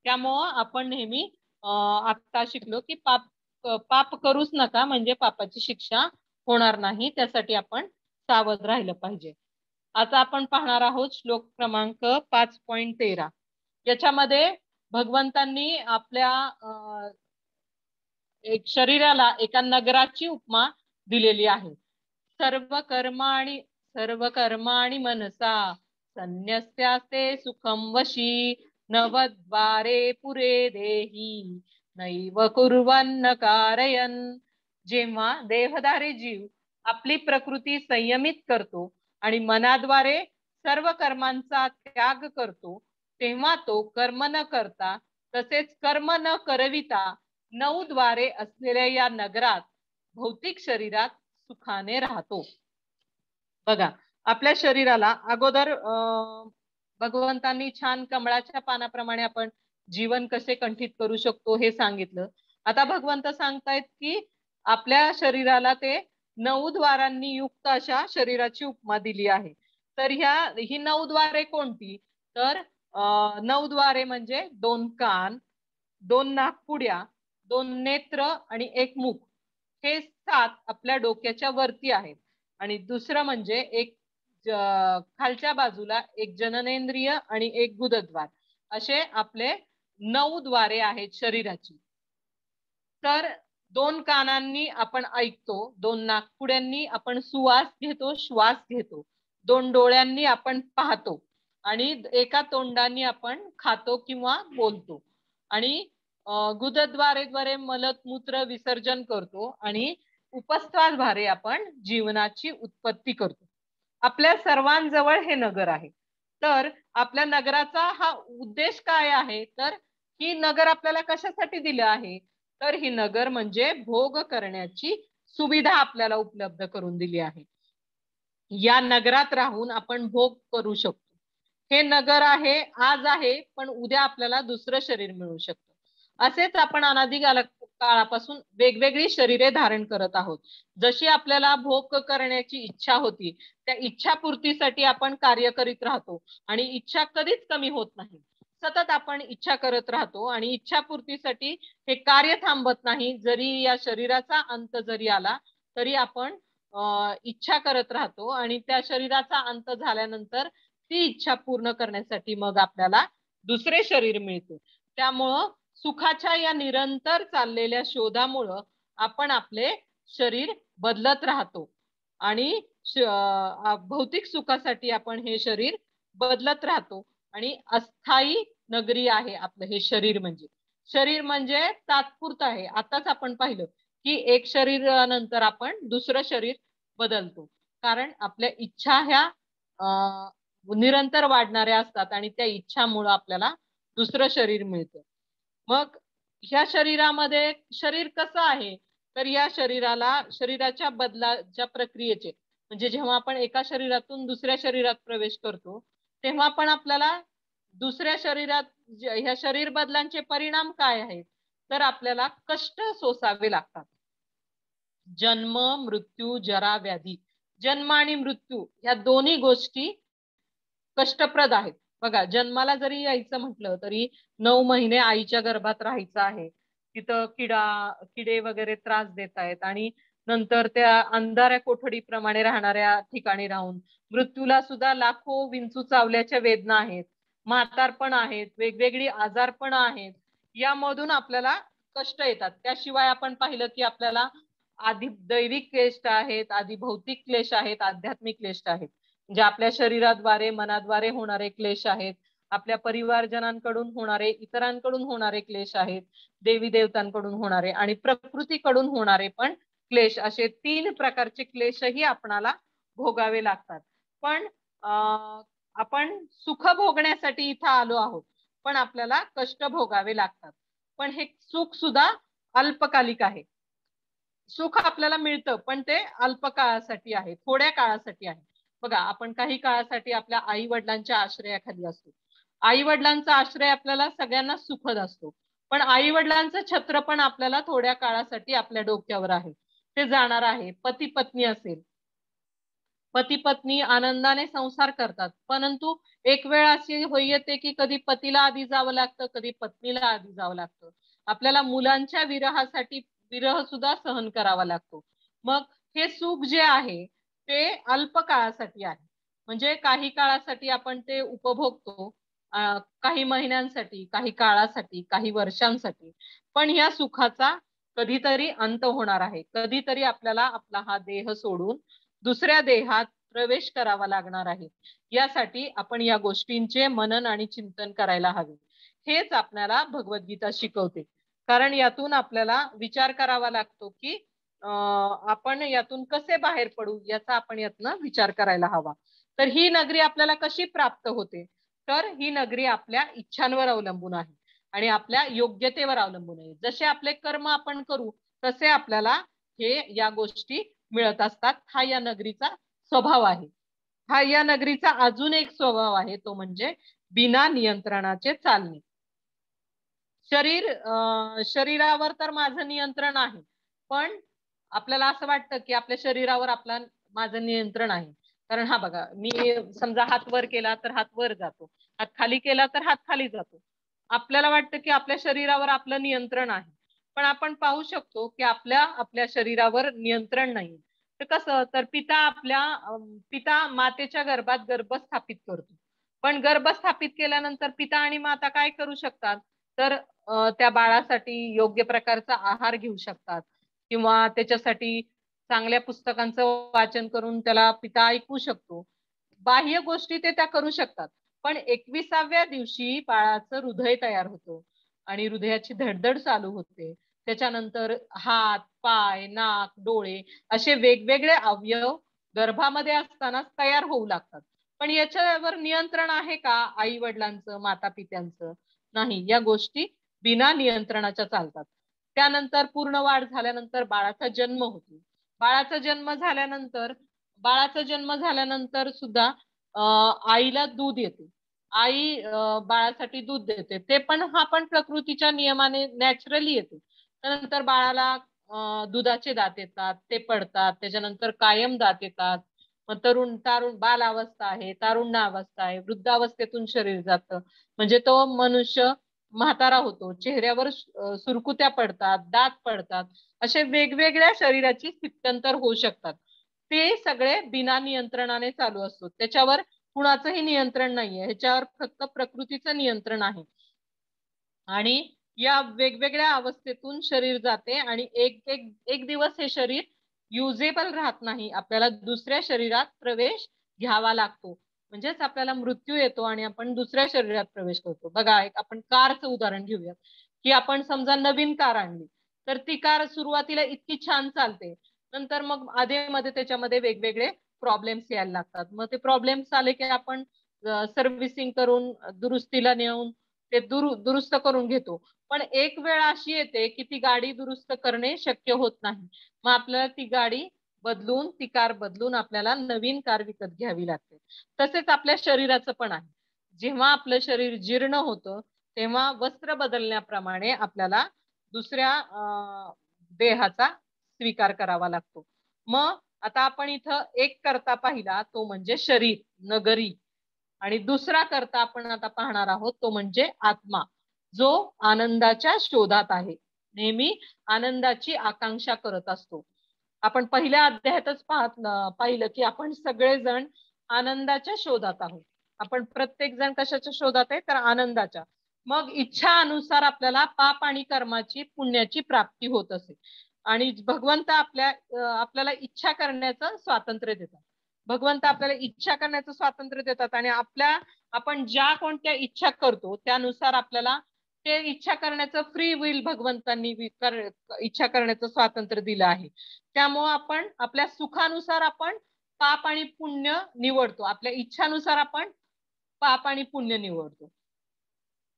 त्यामुळं आपण नेहमी आता शिकलो की पाप करूच नका, म्हणजे पापाची शिक्षा होणार नाही. त्यासाठी आपण सावध राहिलं पाहिजे. आता आपण पाहणार आहोत श्लोक क्रमांक 5.13. याच्यामध्ये भगवंतांनी आपल्या एक शरीराला एका नगराची उपमा दिलेली आहे. सर्व कर्म आणि मनसा संन्यस्यास्ते सुखम वशी नवद्वारे पुरे देही नैव कुर्वन्न कारयन. जेव्हा देहधारी जीव आपली प्रकृती संयमित करतो आणि मनाद्वारे सर्व कर्मांचा त्याग करतो तेव्हा तो कर्म न करता तसेच कर्म न करविता 9 द्वारे असलेल्या या नगरात भौतिक शरीरात सुखाने राहतो. बघा, आपल्या शरीराला अगोदर भगवंतांनी छान कमळाच्या पानाप्रमाणे आपण जीवन कसे कंठित करू शकतो हे सांगितलं. आता भगवंत सांगतायत की आपल्या शरीराला ते 9 द्वारांनी युक्त अशा शरीराची उपमा दिली आहे. तर ही 9 द्वारे कोणती? तर 9 द्वारे म्हणजे 2 कान, 2 नाकपुड्या, 2 नेत्र आणि 1 मुख. हे 7 आपल्या डोक्याच्या वरती आहेत. आणि दुसरं म्हणजे एक खालच्या बाजूला एक जननेंद्रिय आणि एक गुदद्वार, असे आपले 9 द्वारे आहेत शरीराची. तर 2 कानांनी आपण ऐकतो, 2 नाकपुड्यांनी आपण सुवास घेतो, श्वास घेतो, 2 डोळ्यांनी आपण पाहतो आणि एका तोंडाने आपण खातो किंवा बोलतो आणि गुदद्वारेद्वारे मलमूत्र विसर्जन करतो आणि उपस्थाद्वारे आपण जीवनाची उत्पत्ती करतो. आपल्या सर्वांजवळ हे नगर आहे. तर आपल्या नगराचा हा उद्देश काय आहे? तर ही नगर आपल्याला कशासाठी दिलं आहे? तर ही नगर म्हणजे भोग करण्याची सुविधा आपल्याला उपलब्ध करून दिली आहे. या नगरात राहून आपण भोग करू शकतो. हे नगर आहे, आज आहे, पण उद्या आपल्याला दुसरं शरीर मिळू शकतं. असेच आपण अनादी काळापासून वेगवेगळी शरीरे धारण करत आहोत. जशी आपल्याला भोग करण्याची इच्छा होती त्या इच्छापूर्तीसाठी आपण कार्य करीत राहतो आणि इच्छा कधीच कमी होत नाही. सतत आपण इच्छा करत राहतो आणि इच्छापूर्तीसाठी हे कार्य थांबत नाही. जरी या शरीराचा अंत जरी आला तरी आपण इच्छा करत राहतो आणि त्या शरीराचा अंत झाल्यानंतर ती इच्छा पूर्ण करण्यासाठी मग आपल्याला दुसरे शरीर मिळते. त्यामुळं सुखाच्या या निरंतर चाललेल्या शोधामुळं आपण आपले शरीर बदलत राहतो आणि भौतिक सुखासाठी आपण हे शरीर बदलत राहतो. आणि अस्थायी नगरी आहे आपलं हे शरीर. म्हणजे तात्पुरतं आहे. आताच आपण पाहिलं की एक शरीरानंतर आपण दुसरं शरीर बदलतो, कारण आपल्या इच्छा ह्या निरंतर वाढणाऱ्या असतात आणि त्या इच्छामुळे आपल्याला दुसरं शरीर मिळतं. मग ह्या शरीरामध्ये शरीर कसं आहे? तर या शरीराच्या बदलाच्या प्रक्रियेचे म्हणजे जेव्हा आपण एका शरीरातून दुसऱ्या शरीरात प्रवेश करतो तेव्हा पण आपल्याला दुसऱ्या शरीरात ह्या शरीर बदलांचे परिणाम काय आहेत? तर आपल्याला कष्ट सोसावे लागतात. जन्म, मृत्यू, जरा, व्याधी. जन्म आणि मृत्यू या दोन्ही गोष्टी कष्टप्रद आहेत. बघा, जन्माला जरी यायचं म्हटलं तरी 9 महिने आईच्या गर्भात राहायचं आहे. तिथं किडे वगैरे त्रास देत आहेत आणि नंतर त्या अंधाऱ्या कोठडीप्रमाणे राहणाऱ्या ठिकाणी राहून, मृत्यूला सुद्धा लाखो विंचू चावल्याच्या वेदना आहेत, म्हातारपण आहेत, वेगवेगळी आजारपण आहेत, यामधून आपल्याला कष्ट येतात. त्याशिवाय आपण पाहिलं की आपल्याला आधी दैविक क्लेश आहेत, आधी भौतिक क्लेश आहेत, आध्यात्मिक क्लेश आहेत. म्हणजे आपल्या शरीराद्वारे मनाद्वारे होणारे क्लेश आहेत, आपल्या परिवारजनांकडून होणारे, इतरांकडून होणारे क्लेश आहेत, देवी देवतांकडून होणारे आणि प्रकृतीकडून होणारे पण क्लेश, असे 3 प्रकारचे क्लेशही आपणाला भोगावे लागतात. पण आपण सुख भोगण्यासाठी इथं आलो आहोत, पण आपल्याला कष्ट भोगावे लागतात. पण हे सुख सुद्धा अल्पकालिक आहे. सुख आपल्याला मिळतं, पण ते अल्प काळासाठी आहे, थोड्या काळासाठी आहे. बघा, आपण काही काळासाठी आपल्या आई वडिलांच्या आश्रयाखाली असतो. आई वडिलांचा आश्रय आपल्याला सगळ्यांना सुखद असतो, पण आई वडिलांचं छत्र पण आपल्याला थोड्या काळासाठी आपल्या डोक्यावर आहे, ते जाणार आहे. पती पत्नी असेल, पती पत्नी आनंदाने संसार करतात, परंतु एक वेळ अशी येते की कधी पतीला आधी जावं लागतं, कधी पत्नीला आधी जावं लागतं. आपल्याला मुलांच्या विरहासाठी विरह सुद्धा सहन करावा लागतो. मग हे सुख जे आहे ते अल्प काळासाठी आहे, म्हणजे काही काळासाठी आपण ते उपभोगतो, काही महिन्यांसाठी, काही काळासाठी, काही वर्षांसाठी. पण या सुखाचा कधीतरी अंत होणार आहे. कधीतरी आपल्याला आपला हा देह सोडून दुसऱ्या देहात प्रवेश करावा लागणार आहे. यासाठी आपण या गोष्टींचे मनन आणि चिंतन करायला हवे. हेच आपल्याला भगवद्गीता शिकवते. कारण यातून आपल्याला विचार करावा लागतो की आपण यातून कसे बाहेर पडू, याचा आपण यातनं विचार करायला हवा. तर ही नगरी आपल्याला कशी प्राप्त होते? तर ही नगरी आपल्या इच्छांवर अवलंबून आहे आणि आपल्या योग्यतेवर अवलंबून आहे. जसे आपले कर्म आपण करू तसे आपल्याला हे या गोष्टी मिळत असतात. हा या नगरीचा स्वभाव आहे. हा या नगरीचा अजून एक स्वभाव आहे, तो म्हणजे बिना नियंत्रणाचे चालणे. शरीरावर तर माझं नियंत्रण आहे, पण आपल्याला असं वाटतं की आपल्या शरीरावर माझं नियंत्रण आहे. कारण हा बघा, मी समजा हात वर केला तर हात वर जातो, हात खाली केला तर हात खाली जातो. आपल्याला वाटतं की आपल्या शरीरावर आपलं नियंत्रण आहे, पण आपण पाहू शकतो की आपल्या शरीरावर नियंत्रण नाही. तर कसं, तर पिता मातेच्या गर्भात गर्भ स्थापित करतो, पण गर्भ स्थापित केल्यानंतर पिता आणि माता काय करू शकतात? तर त्या बाळासाठी योग्य प्रकारचा आहार घेऊ शकतात, किंवा त्याच्यासाठी चांगल्या पुस्तकांचं वाचन करून त्याला पिता ऐकू शकतो. बाह्य गोष्टी ते त्या करू शकतात, पण 21व्या दिवशी बाळाचं हृदय तयार होतो आणि हृदयाची धडधड चालू होते. त्याच्यानंतर हात, पाय, नाक, डोळे असे वेगवेगळे अवयव गर्भामध्ये असतानाच तयार होऊ लागतात. पण याच्यावर नियंत्रण आहे का आई वडिलांचं, माता पित्यांचं? नाही. या गोष्टी बिना नियंत्रणाच्या चालतात. त्यानंतर पूर्ण वाढ झाल्यानंतर बाळाचा जन्म होतो. बाळाचा जन्म झाल्यानंतर सुद्धा आईला दूध येते. आई बाळासाठी दूध देते. ते पण प्रकृतीच्या नियमाने नॅचरली येते. त्यानंतर बाळाला दुधाचे दात येतात, ते पडतात. त्याच्यानंतर कायम दात येतात. मग तारुण बालावस्था आहे, तारुण्यावस्था आहे, वृद्धावस्थेतून शरीर जातं, म्हणजे तो मनुष्य म्हातारा होतो. चेहऱ्यावर सुरकुत्या पडतात, दात पडतात, असे वेगवेगळ्या शरीराची स्थित्यंतर होऊ शकतात. ते सगळे बिना नियंत्रणाने चालू असतो. त्याच्यावर कुणाचंही नियंत्रण नाहीये, ह्याच्यावर फक्त प्रकृतीचं नियंत्रण आहे. आणि या वेगवेगळ्या अवस्थेतून शरीर जाते आणि एक दिवस हे शरीर युजेबल राहत नाही. आपल्याला दुसऱ्या शरीरात प्रवेश घ्यावा लागतो. म्हणजेच आपल्याला मृत्यू येतो आणि आपण दुसऱ्या शरीरात प्रवेश करतो. बघा, आपण कारचं उदाहरण घेऊया, की आपण समजा नवीन कार आणली, तर ती कार सुरुवातीला इतकी छान चालते, नंतर मग मध्ये त्याच्यामध्ये वेगवेगळे प्रॉब्लेम्स यायला लागतात. मग ते प्रॉब्लेम्स आले की आपण सर्व्हिसिंग करून दुरुस्तीला नेऊन ते दुरुस्त करून घेतो. पण एक वेळ अशी येते की ती गाडी दुरुस्त करणे शक्य होत नाही. मग आपल्याला ती कार बदलून आपल्याला नवीन कार विकत घ्यावी लागते. तसेच आपल्या शरीराचं पण आहे. जेव्हा आपलं शरीर जीर्ण होतं, तेव्हा वस्त्र बदलण्याप्रमाणे आपल्याला दुसऱ्या देहाचा स्वीकार करावा लागतो. मग आता आपण इथं एक करता पाहिला, तो म्हणजे शरीर, नगरी. आणि दुसरा करता आपण आता पाहणार आहोत, तो म्हणजे आत्मा, जो आनंदाच्या शोधात आहे, नेहमी आनंदाची आकांक्षा करत असतो. आपण पहिल्या अध्यायातच पाहिलं की आपण सगळेजण आनंदाच्या शोधात आहोत. आपण प्रत्येक जण कशाच्या शोधात आहे, तर आनंदाच्या. मग इच्छा अनुसार आपल्याला पाप आणि कर्माची पुण्याची प्राप्ती होत असे आणि भगवंत आपल्याला इच्छा करण्याचं स्वातंत्र्य देतात. भगवंत आपल्याला इच्छा करण्याचं स्वातंत्र्य देतात आणि आपण ज्या कोणत्या इच्छा करतो त्यानुसार आपल्याला ते इच्छा करण्याचं फ्री विल भगवंतांनी इच्छा करण्याचं स्वातंत्र्य दिलं आहे. त्यामुळे आपण आपल्या सुखानुसार आपण पाप आणि पुण्य निवडतो. आपल्या इच्छानुसार आपण पाप आणि पुण्य निवडतो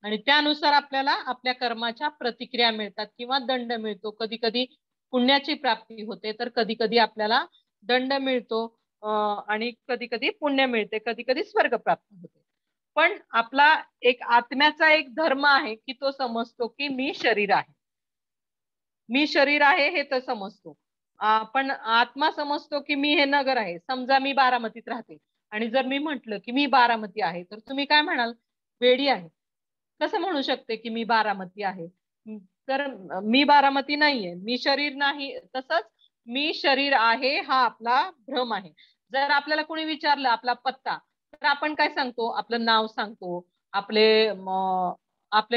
आणि त्यानुसार आपल्याला आपल्या कर्माच्या प्रतिक्रिया मिळतात किंवा दंड मिळतो. कधी कधी पुण्याची प्राप्ती होते तर कधी कधी आपल्याला दंड मिळतो आणि कधी कधी पुण्य मिळते, कधी कधी स्वर्ग प्राप्त होते. पण आपला एक आत्म्याचा एक धर्म आहे की तो समजतो की मी शरीर आहे, मी शरीर आहे हे तर समजतो. पण आत्मा समजतो की मी हे नगर आहे. समजा मी बारामतीत राहते आणि जर मी म्हंटल की मी बारामती आहे तर तुम्ही काय म्हणाल, वेडी आहे, कसं म्हणू शकते की मी बारामती आहे. तर मी बारामती नाहीये, मी शरीर नाही. तसंच मी शरीर आहे हा आपला भ्रम आहे. जर आपल्याला कोणी विचारलं आपला पत्ता तर आपण काय सांगतो, आपलं नाव सांगतो, आपले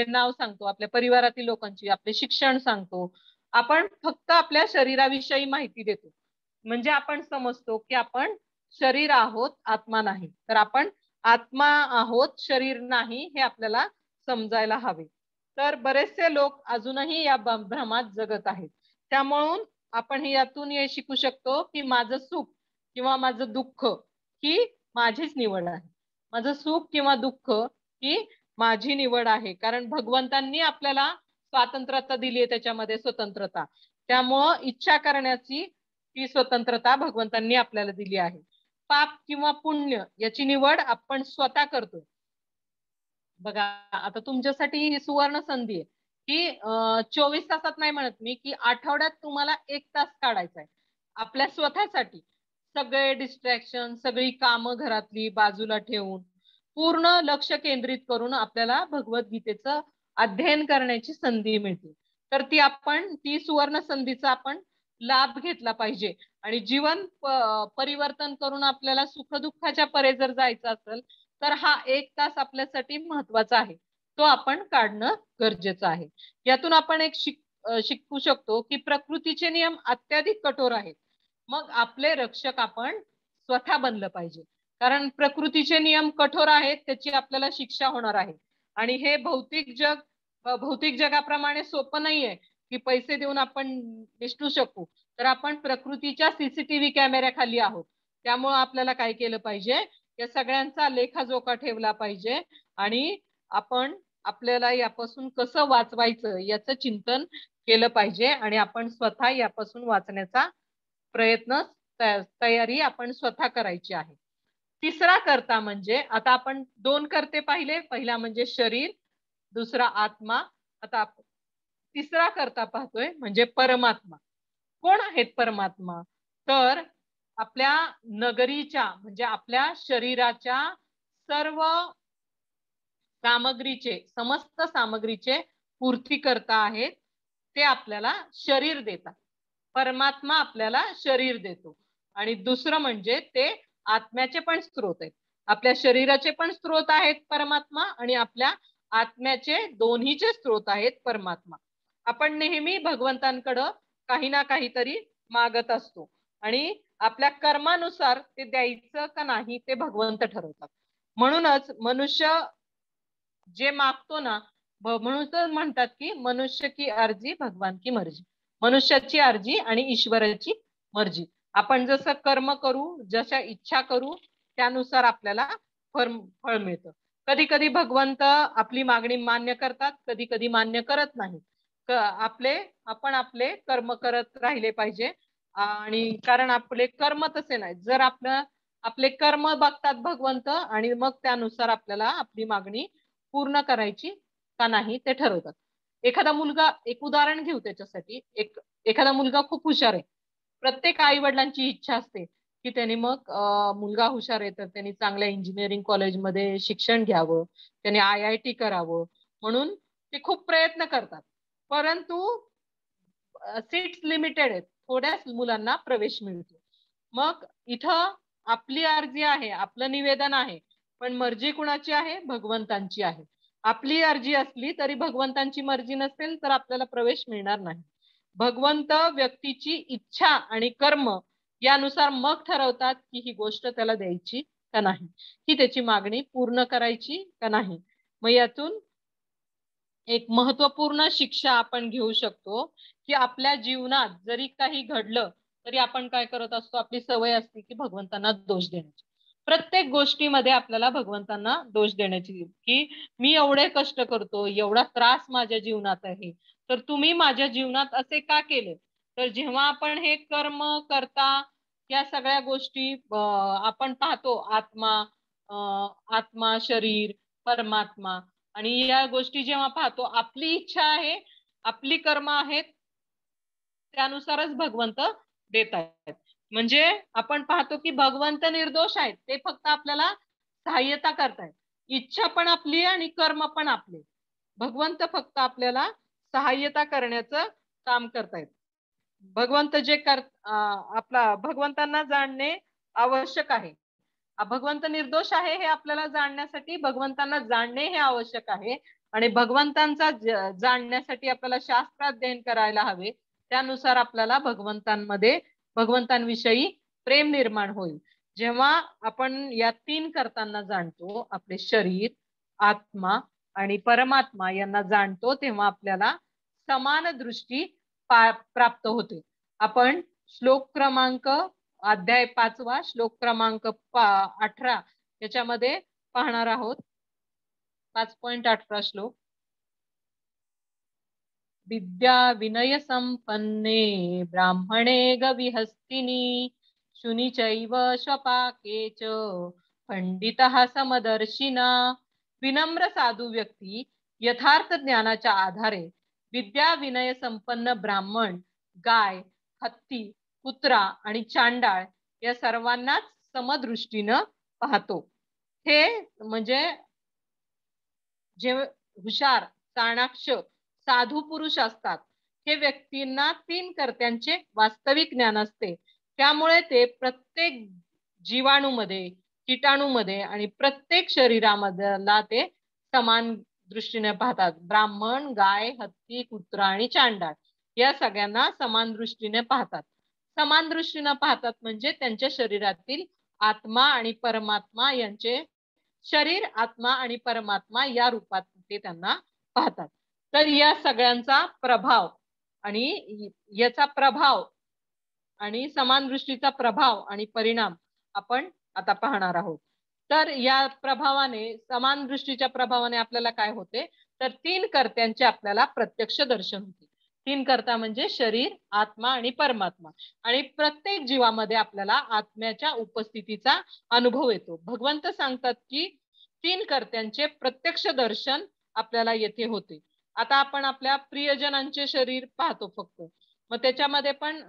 नाव सांगतो, आपल्या परिवारातील लोकांची, आपले शिक्षण सांगतो. आपण फक्त आपल्या शरीराविषयी माहिती देतो. म्हणजे आपण समजतो की आपण शरीर आहोत, आत्मा नाही. तर आपण आत्मा आहोत, शरीर नाही, हे आपल्याला समजायला हवे. तर बरेचसे लोक अजूनही या भ्रमात जगत आहेत. त्यामुळे आपण यातून हे शिकू शकतो की माझं सुख किंवा माझं दुःख ही माझीच निवड आहे. माझं सुख किंवा दुःख ही माझी निवड आहे. कारण भगवंतांनी आपल्याला स्वातंत्र्यता दिली आहे, त्याच्यामध्ये स्वतंत्रता. त्यामुळं इच्छा करण्याची ती स्वतंत्रता भगवंतांनी आपल्याला दिली आहे. पाप किंवा पुण्य याची निवड आपण स्वतः करतो. बघा आता तुमच्यासाठी ही सुवर्ण संधी आहे की 24 तासात नाही म्हणत मी, की आठवड्यात तुम्हाला 1 तास काढायचा आहे आपल्या स्वतःसाठी. सगळे डिस्ट्रॅक्शन, सगळी कामं घरातली बाजूला ठेवून पूर्ण लक्ष केंद्रित करून आपल्याला भगवद्गीतेचं अध्ययन करण्याची संधी मिळते. तर ती सुवर्ण संधीचा आपण लाभ घेतला पाहिजे आणि जीवन परिवर्तन करून आपल्याला सुखदुःखाच्या परे जर जायचं असेल तर हा 1 तास आपल्यासाठी महत्वाचा आहे, तो आपण काढणं गरजेचं आहे. यातून आपण एक शिकू शकतो की प्रकृतीचे नियम अत्याधिक कठोर आहेत. मग आपले रक्षक आपण स्वतः बनलं पाहिजे. कारण प्रकृतीचे नियम कठोर आहेत, त्याची आपल्याला शिक्षा होणार आहे. आणि हे भौतिक जगाप्रमाणे सोपं नाहीये की पैसे देऊन आपण निष्ठू शकू. तर आपण प्रकृतीच्या सीसीटीव्ही कॅमेऱ्याखाली आहोत. त्यामुळे आपल्याला काय केलं पाहिजे, या सगळ्यांचा लेखाजोखा ठेवला पाहिजे आणि आपण आपल्याला यापासून कसं वाचवायचं याचं चिंतन केलं पाहिजे आणि आपण स्वतः यापासून वाचण्याचा प्रयत्न तयारी आपण स्वतः करायची आहे. तिसरा कर्ता म्हणजे, आता आपण 2 कर्ते पाहिले, पहिला म्हणजे शरीर, दुसरा आत्मा. आता तिसरा कर्ता पाहतोय म्हणजे परमात्मा. कोण आहेत परमात्मा? तर आपल्या नगरीच्या म्हणजे आपल्या शरीराच्या सर्व समस्त सामग्रीचे पूर्ती करता आहेत. ते आपल्याला शरीर देतात. परमात्मा आपल्याला शरीर देतो. आणि दुसरं म्हणजे ते आत्म्याचे पण स्रोत आहेत. आपल्या शरीराचे पण स्रोत आहेत परमात्मा आणि आपल्या आत्म्याचे दोन्हीचे स्रोत आहेत परमात्मा. आपण नेहमी भगवंतांकडं काही ना काहीतरी मागत असतो आणि आपल्या कर्मानुसार ते द्यायचं का नाही ते भगवंत ठरवतात. म्हणूनच मनुष्य जे मागतो ना, म्हणून म्हणतात की मनुष्य की अर्जी भगवान की मर्जी. मनुष्याची अर्जी आणि ईश्वराची मर्जी. आपण जसं कर्म करू, जशा इच्छा करू त्यानुसार आपल्याला फळ मिळतं. कधी कधी भगवंत आपली मागणी मान्य करतात, कधी कधी मान्य करत नाही. आपण आपले कर्म करत राहिले पाहिजे. आणि कारण आपले कर्म तसे नाहीत. जर आपले कर्म बघतात भगवंत आणि मग त्यानुसार आपल्याला आपली मागणी पूर्ण करायची का नाही ते ठरवतात. एखादा मुलगा, एक उदाहरण घेऊ त्याच्यासाठी, एखादा मुलगा खूप हुशार आहे. प्रत्येक आई वडिलांची इच्छा असते की त्यांनी मग मुलगा हुशार आहे तर त्यांनी चांगल्या इंजिनिअरिंग कॉलेजमध्ये शिक्षण घ्यावं, त्यांनी IIT करावं म्हणून ते खूप प्रयत्न करतात. परंतु सीट्स लिमिटेड आहेत. थोड्याच मुलांना प्रवेश मिळतो. मग इथं आपली अर्जी आहे, आपलं निवेदन आहे, पण मर्जी कुणाची आहे? भगवंतांची आहे. आपली अर्जी असली तरी भगवंतांची मर्जी नसेल तर आपल्याला प्रवेश मिळणार नाही. भगवंत व्यक्तीची इच्छा आणि कर्म यानुसार मग ठरवतात की ही गोष्ट त्याला द्यायची का नाही, ही त्याची मागणी पूर्ण करायची का नाही. मग यातून एक महत्वपूर्ण शिक्षा आपण घेऊ शकतो की आपल्या जीवनात जरी काही घडलं तरी आपण काय करत असतो, आपली सवय असते की भगवंतांना दोष देण्याची. प्रत्येक गोष्टीमध्ये आपल्याला भगवंतांना दोष देण्याची, की मी एवढे कष्ट करतो, एवढा त्रास माझ्या जीवनात आहे, तर तुम्ही माझ्या जीवनात असे का केले. तर जेव्हा आपण हे कर्म करता या सगळ्या गोष्टी आपण पाहतो, आत्मा, शरीर, परमात्मा, आणि या गोष्टी जेव्हा पाहतो, आपली इच्छा आहे, आपली कर्म आहेत, त्यानुसारच भगवंत देत आहेत. म्हणजे आपण पाहतो की भगवंत निर्दोष आहेत, ते फक्त आपल्याला सहाय्यता करतायत. इच्छा पण आपली आणि कर्म पण आपले. भगवंत फक्त आपल्याला सहाय्यता करण्याचं काम करतायत. भगवंत जे आपला भगवंतांना जाणणे आवश्यक आहे. भगवंत निर्दोष आहे हे आपल्याला जाणण्यासाठी भगवंतांना जाणणे हे आवश्यक आहे. आणि भगवंतांचा जाणण्यासाठी आपल्याला शास्त्र अध्ययन करायला हवे. त्यानुसार आपल्याला भगवंतांविषयी प्रेम निर्माण होईल. जेव्हा आपण या 3 करताना जाणतो, आपले शरीर, आत्मा आणि परमात्मा यांना जाणतो, तेव्हा आपल्याला समान दृष्टी प्राप्त होते. आपण श्लोक क्रमांक अध्याय 5वा श्लोक क्रमांक 18 याच्यामध्ये पाहणार आहोत. 5.18 श्लोक. विद्या विनय संपन्ने ब्राह्मणे गविहस्तिनी शुनिचैव स्वपाके च पंडितः समदर्शिना. विनम्र साधू व्यक्ती यथार्थ ज्ञानाच्या आधारे विद्या विनय संपन्न ब्राह्मण, गाय, हत्ती, कुत्रा आणि चांडाळ या सर्वांनाच समदृष्टीनं पाहतो. हे म्हणजे जे हुशार, चाणाक्ष, साधू पुरुष असतात, हे व्यक्तींना 3 कर्त्यांचे वास्तविक ज्ञान असते. त्यामुळे ते प्रत्येक जीवाणूमध्ये, कीटाणूमध्ये आणि प्रत्येक शरीरामधला ते समान दृष्टीने पाहतात. ब्राह्मण, गाय, हत्ती, कुत्रा आणि चांडाळ या सगळ्यांना समान दृष्टीने पाहतात. समान दृष्टीने पाहतात म्हणजे त्यांच्या शरीरातील आत्मा आणि परमात्मा यांचे, शरीर, आत्मा आणि परमात्मा या रूपात ते त्यांना पाहतात. तर या सगळ्यांचा प्रभाव आणि याचा प्रभाव आणि समान दृष्टीचा प्रभाव आणि परिणाम आपण आता पाहणार आहोत. तर या प्रभावाने, समान दृष्टीच्या प्रभावाने आपल्याला काय होते, तर 3 कर्त्यांचे आपल्याला प्रत्यक्ष दर्शन होते. 3 कर्ता म्हणजे शरीर, आत्मा आणि परमात्मा. आणि प्रत्येक जीवामध्ये आपल्याला आत्म्याच्या उपस्थितीचा अनुभव येतो. भगवंत सांगतात की 3 कर्त्यांचे प्रत्यक्ष दर्शन आपल्याला येथे होते. आता आपण आपल्या प्रियजनांचे शरीर पाहतो फक्त, मग त्याच्यामध्ये पण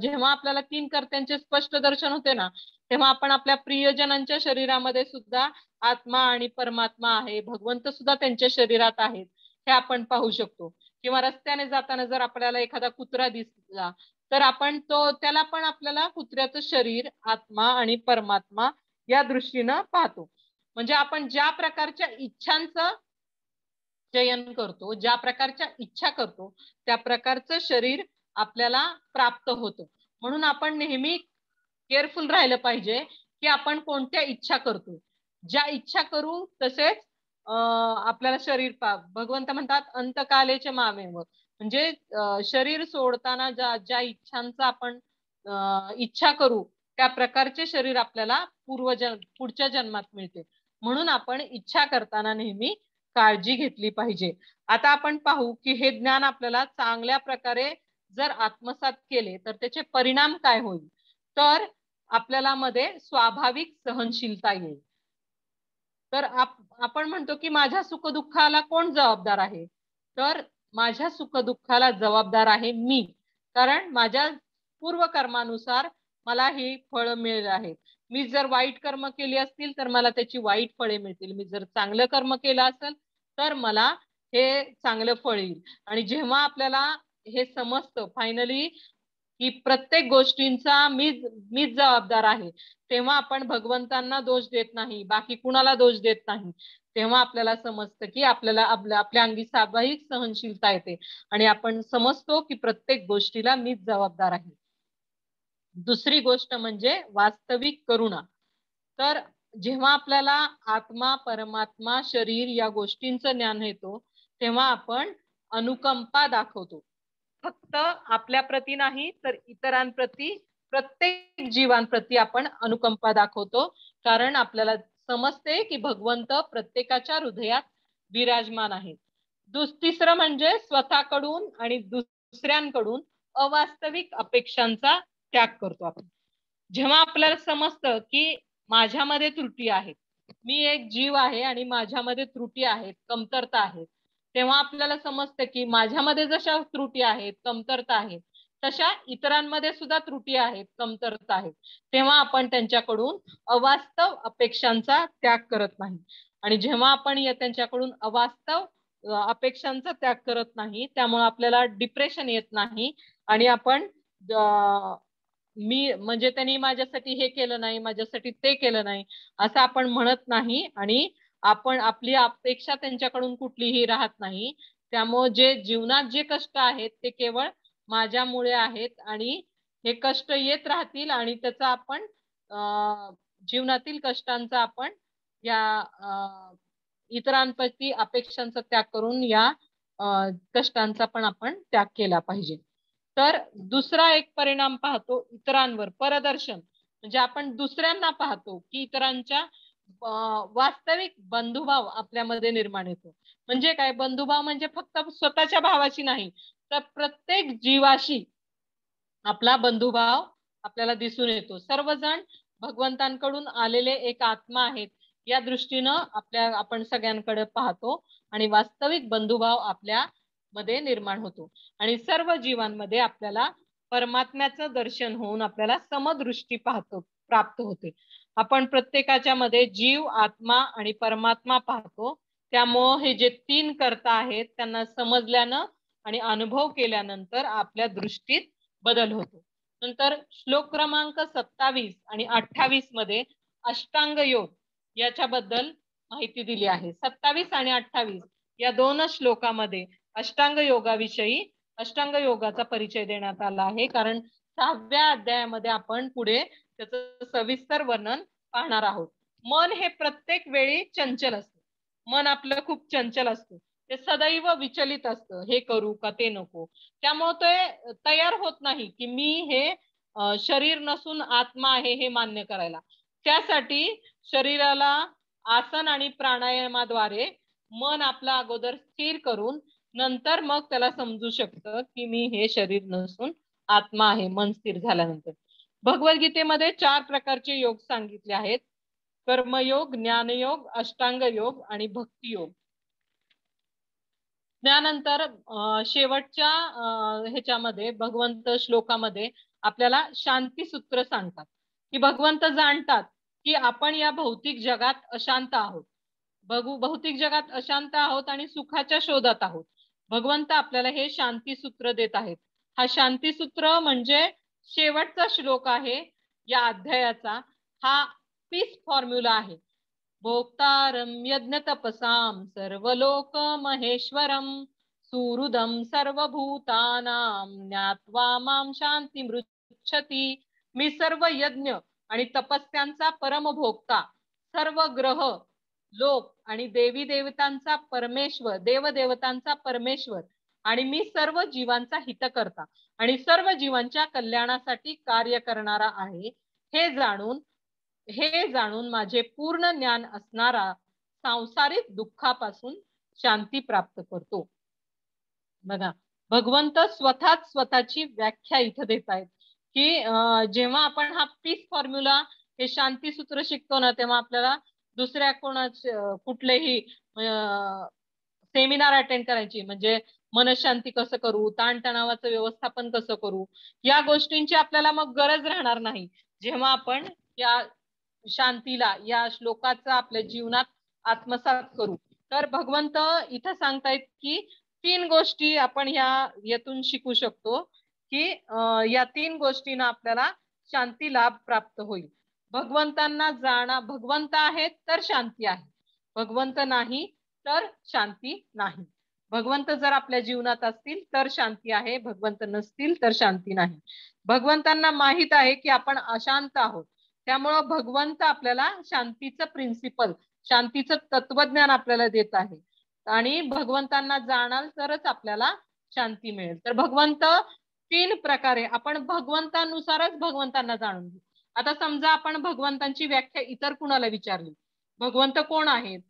जेव्हा आपल्याला 3 कर्त्यांचे स्पष्ट दर्शन होते ना, तेव्हा आपण आपल्या प्रियजनांच्या शरीरामध्ये सुद्धा आत्मा आणि परमात्मा आहे, भगवंत सुद्धा त्यांच्या शरीरात आहेत, हे आपण पाहू शकतो. किंवा रस्त्याने जाताना जर आपल्याला एखादा कुत्रा दिसला तर आपण त्याला पण आपल्याला कुत्र्याचं शरीर, आत्मा आणि परमात्मा या दृष्टीनं पाहतो. म्हणजे आपण ज्या प्रकारच्या इच्छांचं चयन करतो, ज्या प्रकारच्या इच्छा करतो, त्या प्रकारचं शरीर आपल्याला प्राप्त होतं. म्हणून आपण नेहमी केअरफुल राहिलं पाहिजे की आपण कोणत्या इच्छा करतो. ज्या इच्छा करू तसेच आपल्याला शरीर भगवंत म्हणतात अंतकालेचे मामेव, म्हणजे शरीर सोडताना ज्या इच्छांचा आपण इच्छा करू त्या प्रकारचे शरीर आपल्याला पुढच्या जन्मात मिळते. म्हणून आपण इच्छा करताना नेहमी काळजी घेतली पाहिजे. आता आपण पाहू की हे ज्ञान आपल्याला चांगल्या प्रकारे जर आत्मसात केले तर त्याचे परिणाम काय होईल, तर आपल्याला मध्ये स्वाभाविक सहनशीलता येईल. तर आपण म्हणतो की माझ्या सुखदुःखाला कोण जबाबदार आहे, तर माझ्या सुखदुःखाला जबाबदार आहे मी, कारण माझ्या पूर्वकर्मानुसार मला ही फळं मिळेल आहेत. मी जर वाईट कर्म केली असतील तर मला त्याची वाईट फळे मिळतील, मी जर चांगलं कर्म केलं असेल तर मला हे चांगलं फळ येईल. आणि जेव्हा आपल्याला हे समजतं फायनली की प्रत्येक गोष्टींचा मीच जबाबदार आहे, तेव्हा आपण भगवंतांना दोष देत नाही, बाकी कुणाला दोष देत नाही, तेव्हा आपल्याला समजतं की आपल्याला आपल्या अंगी स्वाभाविक सहनशीलता येते आणि आपण समजतो की प्रत्येक गोष्टीला मीच जबाबदार आहे. दुसरी गोष्ट म्हणजे वास्तविक करुणा. तर जेव्हा आपल्याला आत्मा, परमात्मा, शरीर या गोष्टींचं ज्ञान येतो तेव्हा आपण अनुकंपा दाखवतो. फक्त आपल्या प्रती नाही तर इतरांप्रती, प्रत्येक जीवांप्रती आपण अनुकंपा दाखवतो, कारण आपल्याला समजते की भगवंत प्रत्येकाच्या हृदयात विराजमान आहे. तिसरं म्हणजे स्वतःकडून आणि दुसऱ्यांकडून अवास्तविक अपेक्षांचा त्याग करतो आपण. जेव्हा आपल्याला समजतं की माझ्यामध्ये त्रुटी आहेत, मी एक जीव आहे आणि माझ्यामध्ये त्रुटी आहेत, कमतरता आहेत, तेव्हा आपल्याला समजतं की माझ्यामध्ये जशा त्रुटी आहेत, कमतरता आहेत, तशा इतरांमध्ये सुद्धा त्रुटी आहेत, कमतरता आहेत, तेव्हा आपण त्यांच्याकडून अवास्तव अपेक्षांचा त्याग करत नाही. आणि जेव्हा आपण त्यांच्याकडून अवास्तव अपेक्षांचा त्याग करत नाही, त्यामुळे आपल्याला डिप्रेशन येत नाही आणि आपण मी म्हणजे त्यांनी माझ्यासाठी हे केलं नाही, माझ्यासाठी ते केलं नाही असं आपण म्हणत नाही आणि आपण आपली अपेक्षा त्यांच्याकडून कुठलीही राहत नाही. त्यामुळे जे जीवनात जे कष्ट आहेत ते केवळ माझ्यामुळे आहेत आणि हे कष्ट येत राहतील आणि त्याचा आपण जीवनातील कष्टांचा आपण या इतरांप्रती अपेक्षांचा त्याग करून या कष्टांचा पण आपण त्याग केला पाहिजे. तर दुसरा एक परिणाम पाहतो इतरांवर, परदर्शन, म्हणजे आपण दुसऱ्यांना पाहतो की इतरांच्या वास्तविक बंधुभाव आपल्यामध्ये निर्माण होतो. म्हणजे काय बंधुभाव? म्हणजे फक्त स्वतःच्या भावाची नाही तर प्रत्येक जीवाशी आपला बंधुभाव आपल्याला दिसून येतो. सर्वजण भगवंतांकडून आलेले एक आत्मा आहेत या दृष्टीनं आपण सगळ्यांकडे पाहतो आणि वास्तविक बंधुभाव आपल्या मध्ये निर्माण होतो आणि सर्व जीवांमध्ये आपल्याला परमात्म्याचं दर्शन होऊन आपल्याला समदृष्टी प्राप्त होते. आपण प्रत्येकाच्या मध्ये जीव, आत्मा आणि परमात्मा पाहतो. त्यामुळे हे जे तीन कर्ता आहेत त्यांना समजल्यानं आणि अनुभव केल्यानंतर आपल्या दृष्टीत बदल होतो. नंतर श्लोक क्रमांक 27 आणि 28 मध्ये अष्टांग योग याच्याबद्दल माहिती दिली आहे. 27 आणि 28 या दोन श्लोकामध्ये अष्टांग योगाविषयी, अष्टांग योगाचा परिचय देण्यात आला आहे, कारण 6व्या अध्यायामध्ये आपण पुढे त्याचं सविस्तर वर्णन पाहणार आहोत. मन हे प्रत्येक वेळी चंचल असतं. मन आपलं खूप चंचल असतं, ते सदैव विचलित असतं, हे करू का ते नको. त्यामुळे ते तयार होत नाही की मी हे शरीर नसून आत्मा आहे हे मान्य करायला. त्यासाठी शरीराला आसन आणि प्राणायामाद्वारे मन आपला अगोदर स्थिर करून नंतर मग त्याला समजू शकतं की मी हे शरीर नसून आत्मा आहे, मन स्थिर झाल्यानंतर. भगवद्गीतेमध्ये 4 प्रकारचे योग सांगितले आहेत: कर्मयोग, ज्ञानयोग, अष्टांग योग आणि भक्ती योग. त्यानंतर शेवटच्या ह्याच्यामध्ये भगवंत श्लोकामध्ये आपल्याला शांती सूत्र सांगतात की भगवंत जाणतात की आपण या भौतिक जगात अशांत आहोत, भौतिक जगात अशांत आहोत आणि सुखाच्या शोधात आहोत. भगवंत आपल्याला हे शांती सूत्र देत आहेत. हा शांती सूत्र म्हणजे शेवटचा श्लोक आहे या अध्यायाचा. हा पीस फॉर्म्युला आहे. भोक्तारं यज्ञ तपसां सर्वलोक महेश्वरं सुहृदं सर्वभूतानां ज्ञात्वा मां शांतिमृच्छति. मी सर्व यज्ञ आणि तपस्यांचा परमभोक्ता, सर्व ग्रह, लोक आणि देवी देवतांचा परमेश्वर, देवदेवतांचा परमेश्वर आणि मी सर्व जीवांचा हितकर्ता आणि सर्व जीवांच्या कल्याणासाठी कार्य करणारा आहे हे जाणून माझे पूर्ण ज्ञान असणारा सांसारिक दुःखापासून शांती प्राप्त करतो. बघा, भगवंत स्वतःच स्वतःची व्याख्या इथं देत आहेत की जेव्हा आपण हा पीस फॉर्म्युला, हे शांती सूत्र शिकतो ना, तेव्हा आपल्याला दुसऱ्या कुठलेही सेमिनार अटेंड करायची, म्हणजे मनशांती कसं करू, ताणतणावाचं व्यवस्थापन कसं करू, या गोष्टींची आपल्याला मग गरज राहणार नाही जेव्हा आपण या शांतीला, या श्लोकाचा आपल्या जीवनात आत्मसात करू. तर भगवंत इथं सांगतायत की 3 गोष्टी आपण यातून शिकू शकतो की या 3 गोष्टींना आपल्याला शांती लाभ प्राप्त होईल. भगवंतांना भगवंत आहेत तर शांती आहे, भगवंत नाही तर शांती नाही. भगवंत जर आपल्या जीवनात असतील तर शांती आहे, भगवंत नसतील तर शांती नाही. भगवंतांना माहित आहे की आपण अशांत आहोत, त्यामुळं भगवंत आपल्याला शांतीचं प्रिन्सिपल, शांतीचं तत्वज्ञान आपल्याला देत आहे आणि भगवंतांना जाणाल तरच आपल्याला शांती मिळेल. तर भगवंत 3 प्रकारे, आपण भगवंतानुसारच भगवंतांना जाणून घेऊ. आता समजा आपण भगवंतांची व्याख्या इतर कुणाला विचारली, भगवंत कोण आहेत,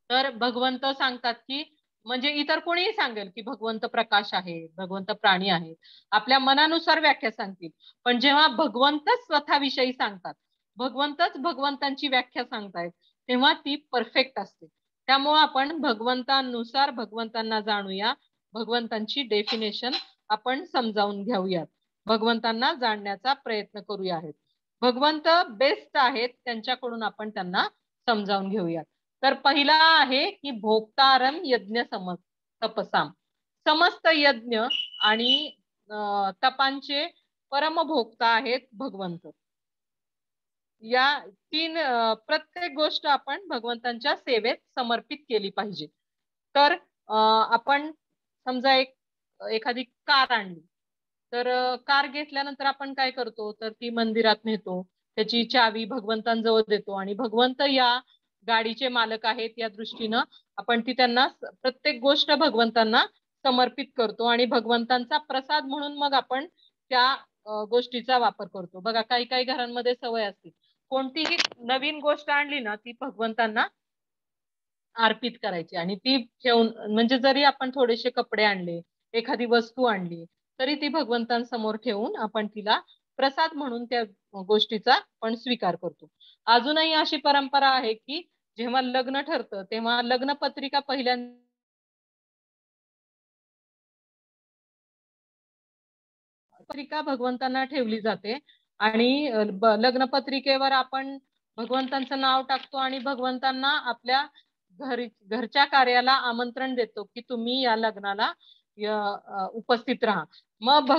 तर भगवंत सांगतात की, म्हणजे इतर कोणीही सांगेल की भगवंत प्रकाश आहे, भगवंत प्राणी आहे, आपल्या मनानुसार व्याख्या सांगतील. पण जेव्हा भगवंतच स्वतःविषयी सांगतात, भगवंतच भगवंतांची व्याख्या सांगतायत, तेव्हा ती परफेक्ट असते. त्यामुळे आपण भगवंतानुसार भगवंतांना जाणूया, भगवंतांची डेफिनेशन आपण समजावून घेऊयात, भगवंतांना जाणण्याचा प्रयत्न करूयात. भगवंत बेस्ट आहेत, त्यांच्याकडून आपण त्यांना समजावून घेऊयात. तर पहिला आहे की भोक्तारम यज्ञ तपसाम, समस्त यज्ञ आणि तपांचे परमभोक्ता आहेत भगवंत. या 3 प्रत्येक गोष्ट आपण भगवंतांच्या सेवेत समर्पित केली पाहिजे. तर आपण समजा एखादी कार आणली, तर कार घेतल्यानंतर आपण काय करतो, तर ती मंदिरात नेतो, त्याची चावी भगवंतांजवळ देतो आणि भगवंत या गाडीचे मालक आहेत या दृष्टीनं आपण ती त्यांना प्रत्येक गोष्ट भगवंतांना समर्पित करतो आणि भगवंतांचा प्रसाद म्हणून मग आपण त्या गोष्टीचा वापर करतो. बघा, काही काही घरांमध्ये सवय असते, कोणतीही नवीन गोष्ट आणली ना ती भगवंतांना अर्पित करायची आणि ती ठेवून, म्हणजे जरी आपण थोडेसे कपडे आणले, एखादी वस्तू आणली, तरी ती भगवंतांसमोर ठेवून आपण तिला प्रसाद म्हणून त्या गोष्टीचा पण स्वीकार करतो. अजूनही अशी परंपरा आहे की जेव्हा लग्न ठरतं तेव्हा लग्नपत्रिका पहिल्यांदा पत्रिका भगवंतांना ठेवली जाते आणि लग्नपत्रिकेवर आपण भगवंतांचं नाव टाकतो आणि भगवंतांना आपल्या घरच्या कार्याला आमंत्रण देतो की तुम्ही या लग्नाला उपस्थित राहा. मग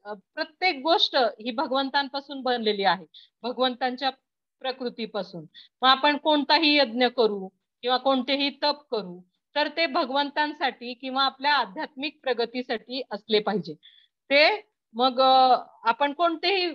प्रत्येक गोष्ट ही भगवंतांपासून बनलेली आहे, भगवंतांच्या प्रकृतीपासून. मग आपण कोणताही यज्ञ करू किंवा कोणतेही तप करू तर ते भगवंतांसाठी किंवा आपल्या आध्यात्मिक प्रगतीसाठी असले पाहिजे. ते मग आपण कोणतेही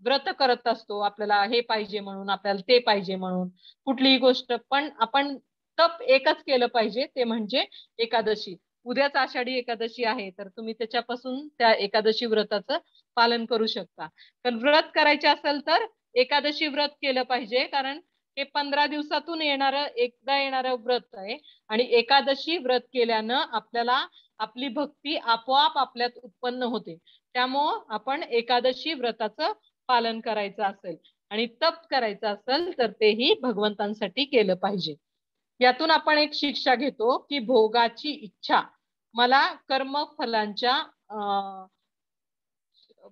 व्रत करत असतो, आपल्याला हे पाहिजे म्हणून, आपल्याला ते पाहिजे म्हणून, कुठलीही गोष्ट, पण आपण तप एकच केलं पाहिजे, ते म्हणजे एकादशी. उद्याच आषाढी एकादशी आहे, तर तुम्ही त्याच्यापासून त्या एकादशी व्रताचं पालन करू शकता. तर व्रत करायचे असेल तर एकादशी व्रत केलं पाहिजे, कारण हे 15 दिवसातून एकदा येणारं व्रत आहे आणि एकादशी व्रत केल्यानं आपल्याला आपली भक्ती आपोआप आपल्यात उत्पन्न होते. त्यामुळं आपण एकादशी व्रताचं पालन करायचं असेल आणि तप करायचं असेल तर तेही भगवंतांसाठी केलं पाहिजे. यातून आपण एक शिक्षा घेतो की भोगाची इच्छा मला कर्मफलांच्या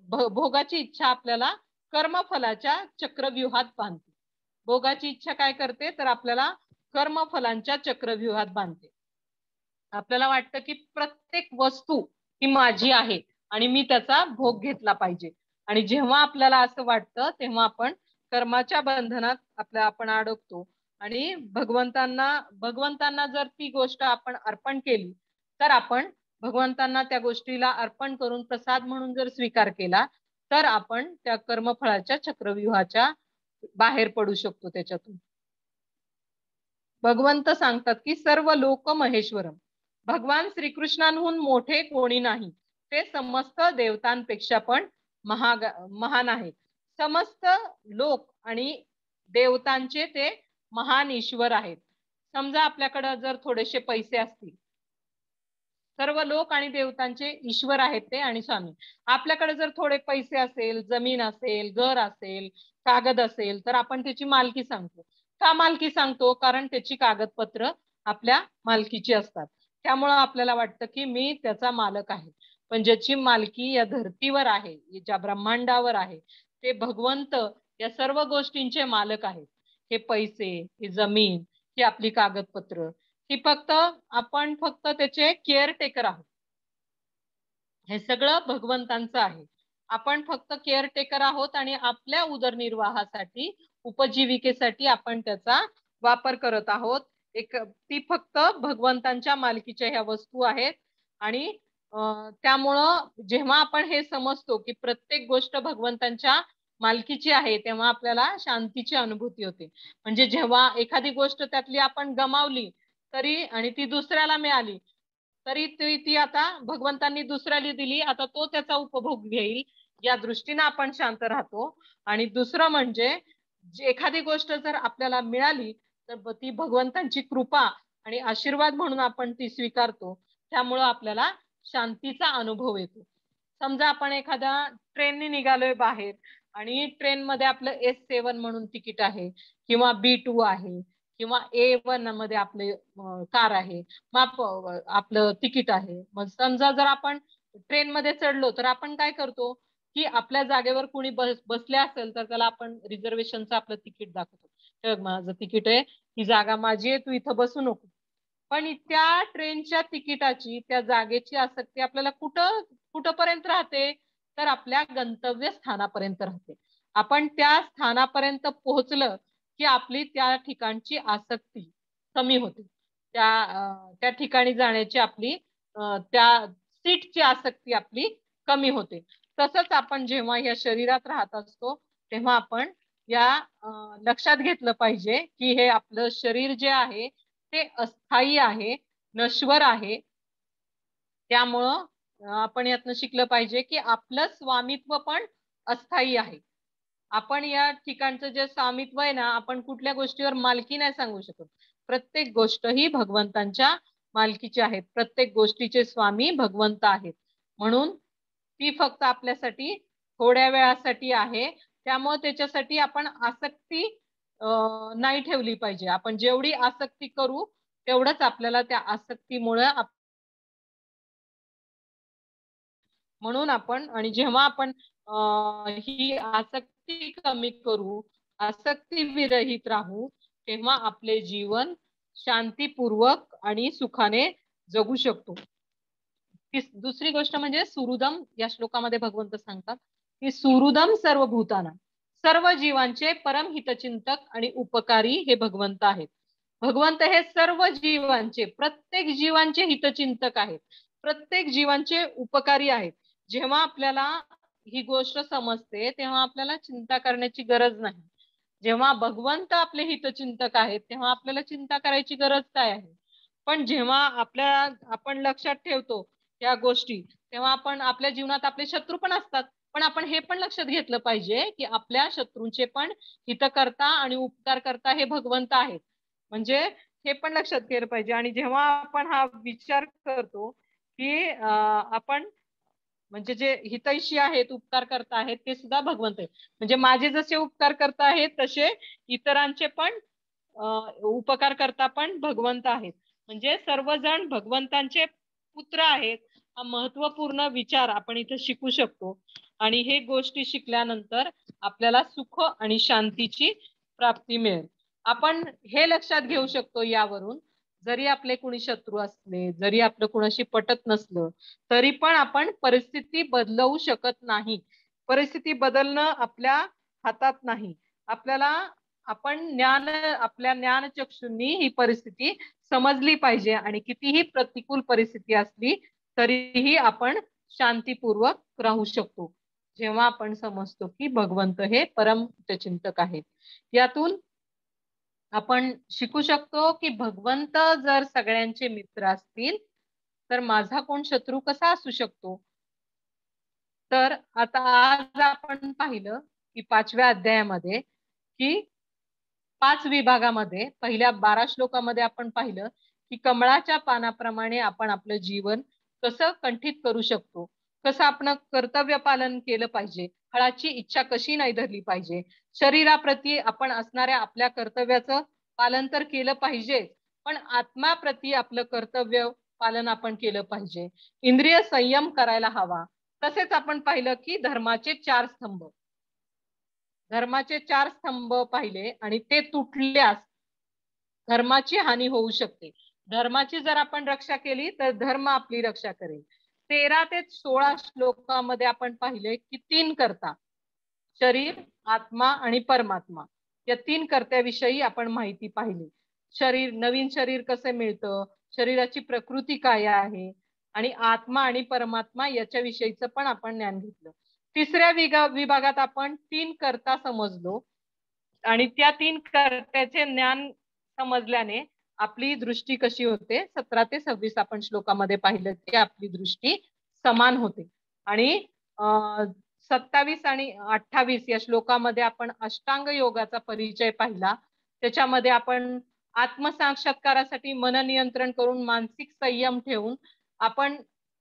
भोगाची इच्छा आपल्याला कर्मफलाच्या चक्रव्यूहात बांधते. भोगाची इच्छा काय करते, तर आपल्याला कर्मफलांच्या चक्रव्यूहात बांधते. आपल्याला वाटतं की प्रत्येक वस्तू ही माझी आहे आणि मी त्याचा भोग घेतला पाहिजे, आणि जेव्हा आपल्याला असं वाटतं तेव्हा आपण कर्माच्या बंधनात आपण अडकतो आणि भगवंतांना जर ती गोष्ट आपण अर्पण केली तर आपण भगवंतांना त्या गोष्टीला अर्पण करून प्रसाद म्हणून जर स्वीकार केला तर आपण त्या कर्मफळाच्या चक्रव्यूहाच्या बाहेर पडू शकतो त्याच्यातून. भगवंत सांगतात की सर्व लोक महेश्वरम, भगवान श्रीकृष्णांहून मोठे कोणी नाही, ते समस्त देवतांपेक्षा पण महान आहेत. समस्त लोक आणि देवतांचे ते महान ईश्वर आहेत. समजा आपल्याकडे जर थोडेसे पैसे असतील, सर्व लोक आणि देवतांचे ईश्वर आहेत ते आणि स्वामी. आपल्याकडे जर थोडे पैसे असेल, जमीन असेल, घर असेल, कागद असेल, तर आपण त्याची मालकी सांगतो. का मालकी सांगतो? कारण त्याची कागदपत्र आपल्या मालकीची असतात, त्यामुळे आपल्याला वाटतं की मी त्याचा मालक आहे. पण ज्याची मालकी या धर्तीवर आहे, ज्या ब्रह्मांडावर आहे, ते भगवंत या सर्व गोष्टींचे मालक आहेत. हे पैसे, ही जमीन, ही आपली कागदपत्र, ही आपण फक्त त्याचे केअरटेकर आहोत. हे सगळं भगवंतांचं आहे. आपण फक्त केअरटेकर आहोत आणि आपल्या उदरनिर्वाहासाठी, उपजीविकेसाठी आपण त्याचा वापर करत आहोत. ती फक्त भगवंतांच्या मालकीच्या ह्या वस्तू आहेत. आणि त्यामुळं जेव्हा आपण हे समजतो की प्रत्येक गोष्ट भगवंतांच्या मालकीची आहे, तेव्हा आपल्याला शांतीची अनुभूती होते. म्हणजे जेव्हा एखादी गोष्ट त्यातली आपण गमावली तरी आणि ती दुसऱ्याला मिळाली तरी ती आता भगवंतांनी दुसऱ्याला दिली, आता तो त्याचा उपभोग घेईल, या दृष्टीने आपण शांत राहतो. आणि दुसरं म्हणजे एखादी गोष्ट जर आपल्याला मिळाली तर ती भगवंतांची कृपा आणि आशीर्वाद म्हणून आपण ती स्वीकारतो. त्यामुळं आपल्याला शांतीचा अनुभव येतो. समजा आपण एखाद्या ट्रेनने निघालोय बाहेर आणि ट्रेन मध्ये आपलं S7 म्हणून तिकीट आहे किंवा B2 आहे किंवा A1 मध्ये आपले कार आहे, मग आपलं तिकीट आहे. मग समजा जर आपण ट्रेन मध्ये चढलो तर आपण काय करतो की आपल्या जागेवर कुणी बसले असेल तर त्याला आपण रिझर्वेशनचं आपलं तिकीट दाखवतो. माझं तिकीट आहे, ही जागा माझी आहे, तू इथं बसू नको. पण त्या ट्रेनच्या तिकिटाची, त्या जागेची आसक्ती आपल्याला कुठपर्यंत राहते, तर आपल्या गंतव्य स्थानापर्यंत राहते. आपण त्या स्थानापर्यंत पोहोचलं की आपली त्या ठिकाणची आसक्ती कमी होते. त्या ठिकाणी जाण्याची आपली त्या सीटची आसक्ती आपली कमी होते. तसंच आपण जेव्हा या शरीरात राहत असतो तेव्हा आपण या लक्षात घेतलं पाहिजे की हे आपलं शरीर जे आहे ते अस्थायी आहे, नश्वर आहे. त्यामुळं आपण यातनं शिकलं पाहिजे की आपलं स्वामित्व पण अस्थायी आहे. आपण या ठिकाणचं जे स्वामित्व आहे ना, आपण कुठल्या गोष्टीवर मालकी नाही सांगू शकत. प्रत्येक गोष्ट ही भगवंतांच्या मालकीची आहे. प्रत्येक गोष्टीचे स्वामी भगवंत आहेत. म्हणून ती फक्त आपल्यासाठी थोड्या वेळासाठी आहे. त्यामुळे त्याच्यासाठी आपण आसक्ती नाही ठेवली पाहिजे. आपण जेवढी आसक्ती करू तेवढंच आपल्याला त्या आसक्तीमुळे म्हणून आपण आणि जेव्हा आपण ही आसक्ती कमी करू, आसक्ती विरहित राहू, तेव्हा आपले जीवन शांतीपूर्वक आणि सुखाने जगू शकतो. दुसरी गोष्ट म्हणजे सुहृदम, या श्लोकामध्ये भगवंत सांगतात की सुहृदम सर्व भूताना, सर्व जीवांचे परम हितचिंतक आणि उपकारी हे भगवंत आहेत. भगवंत हे सर्व जीवांचे, प्रत्येक जीवांचे हितचिंतक आहेत, प्रत्येक जीवांचे उपकारी आहेत. जेव्हा आपल्याला ही गोष्ट समजते तेव्हा आपल्याला चिंता करण्याची गरज नाही. जेव्हा भगवंत आपले हितचिंतक आहेत तेव्हा आपल्याला चिंता करायची गरज काय आहे. पण जेव्हा आपण लक्षात ठेवतो या गोष्टी, तेव्हा आपण आपल्या जीवनात आपले शत्रू पण असतात, पण आपण हे पण लक्षात घेतलं पाहिजे की आपल्या शत्रूंचे पण हितकर्ता आणि उपकारकर्ता हे भगवंत आहेत. म्हणजे हे पण लक्षात केलं पाहिजे. आणि जेव्हा आपण हा विचार करतो की आपण म्हणजे जे हितैषी आहेत, उपकार करता आहेत, ते सुद्धा भगवंत आहेत. म्हणजे माझे जसे उपकार करता आहेत तसे इतरांचे पण उपकार करता पण भगवंत आहेत. म्हणजे सर्वजण भगवंतांचे पुत्र आहेत. हा महत्वपूर्ण विचार आपण इथे शिकू शकतो. आणि हे गोष्टी शिकल्यानंतर आपल्याला सुख आणि शांतीची प्राप्ती मिळेल. आपण हे लक्षात घेऊ शकतो यावरून, जरी आपले कोणी शत्रू असले, जरी आपलं कोणाशी पटत नसलं, तरी पण आपण परिस्थिती बदलवू शकत नाही. परिस्थिती बदलणं आपल्या हातात नाही. आपल्याला आपल्या ज्ञानचक्षुंनी ही परिस्थिती समजली पाहिजे आणि कितीही प्रतिकूल परिस्थिती असली तरीही आपण शांतीपूर्वक राहू शकतो, जेव्हा आपण समजतो की भगवंत हे परम चिंतक आहेत. यातून आपण शिकू शकतो की भगवंत जर सगळ्यांचे मित्र असतील तर माझा कोण शत्रू कसा असू शकतो. तर आता आज आपण पाहिलं की 5व्या अध्यायामध्ये की 5 विभागामध्ये पहिल्या 12 श्लोकामध्ये आपण पाहिलं की कमळाच्या पानाप्रमाणे आपण आपलं जीवन कसं कंठित करू शकतो, कसं आपण कर्तव्य पालन केलं पाहिजे, फळाची इच्छा कशी नाही धरली पाहिजे, शरीराप्रती आपण असणाऱ्या आपल्या कर्तव्याचं पालन तर केलं पाहिजे, पण आत्माप्रती आपलं कर्तव्य पालन आपण केलं पाहिजे, इंद्रिय संयम करायला हवा. तसेच आपण पाहिलं की धर्माचे 4 स्तंभ पाहिले आणि ते तुटल्यास धर्माची हानी होऊ शकते. धर्माची जर आपण रक्षा केली तर धर्म आपली रक्षा करेल. 13 ते 16 श्लोकामध्ये आपण पाहिले की 3 कर्ता, शरीर, आत्मा आणि परमात्मा, या 3 कर्त्याविषयी आपण माहिती पाहिली. शरीर, नवीन शरीर कसे मिळतं, शरीराची प्रकृती काय आहे, आणि आत्मा आणि परमात्मा याच्याविषयीचं पण आपण ज्ञान घेतलं. तिसऱ्या विभागात आपण 3 कर्ता समजलो आणि त्या 3 कर्त्याचे ज्ञान समजल्याने आपली दृष्टी कशी होते, 17 ते 26 आपण श्लोकामध्ये पाहिलं की आपली दृष्टी समान होते. आणि 27 आणि 28 या श्लोकामध्ये आपण अष्टांग योगाचा परिचय पाहिला. त्याच्यामध्ये आपण आत्मसाक्षात्कारासाठी मन नियंत्रण करून मानसिक संयम ठेवून आपण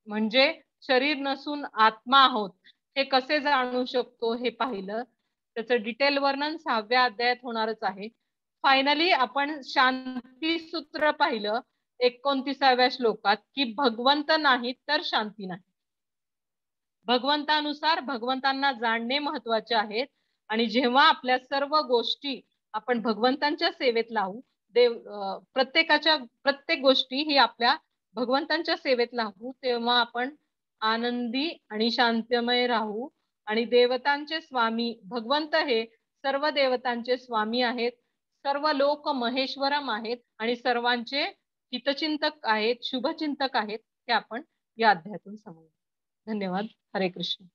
म्हणजे शरीर नसून आत्मा आहोत हे कसे जाणू शकतो हे पाहिलं. त्याचं डिटेल वर्णन 6व्या अध्यायात होणारच आहे. फायनली आपण शांती सूत्र पाहिलं 29व्या श्लोकात की भगवंत नाही तर शांती नाही. भगवंतानुसार भगवंतांना जाणणे महत्वाचे आहे आणि जेव्हा आपल्या सर्व गोष्टी आपण भगवंतांच्या सेवेत लावू, प्रत्येक गोष्टी ही आपल्या भगवंतांच्या सेवेत लावू, तेव्हा आपण आनंदी आणि शांतमय राहू. आणि देवतांचे स्वामी भगवंत हे सर्व देवतांचे स्वामी आहेत, सर्व लोक महेश्वरम आहेत आणि सर्वांचे हितचिंतक आहेत, शुभचिंतक आहेत, हे आपण या अध्यायातून समजू. धन्यवाद. हरे कृष्ण.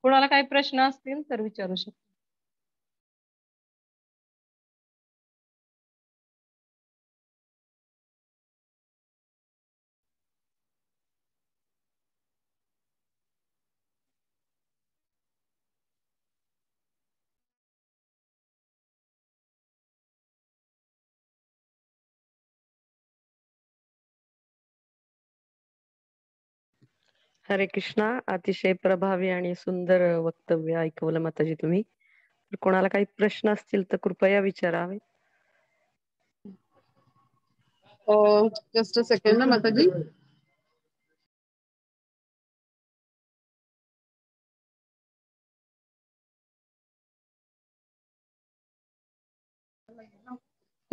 कोणाला काही प्रश्न असतील तर विचारू शकता. हरे कृष्णा. अतिशय प्रभावी आणि सुंदर वक्तव्य ऐकवलं माताजी तुम्ही. कोणाला काही प्रश्न असतील तर कृपया विचारावे. जस्ट अ सेकंड ना माताजी.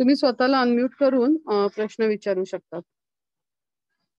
तुम्ही स्वतःला अनम्यूट करून प्रश्न विचारू शकतात.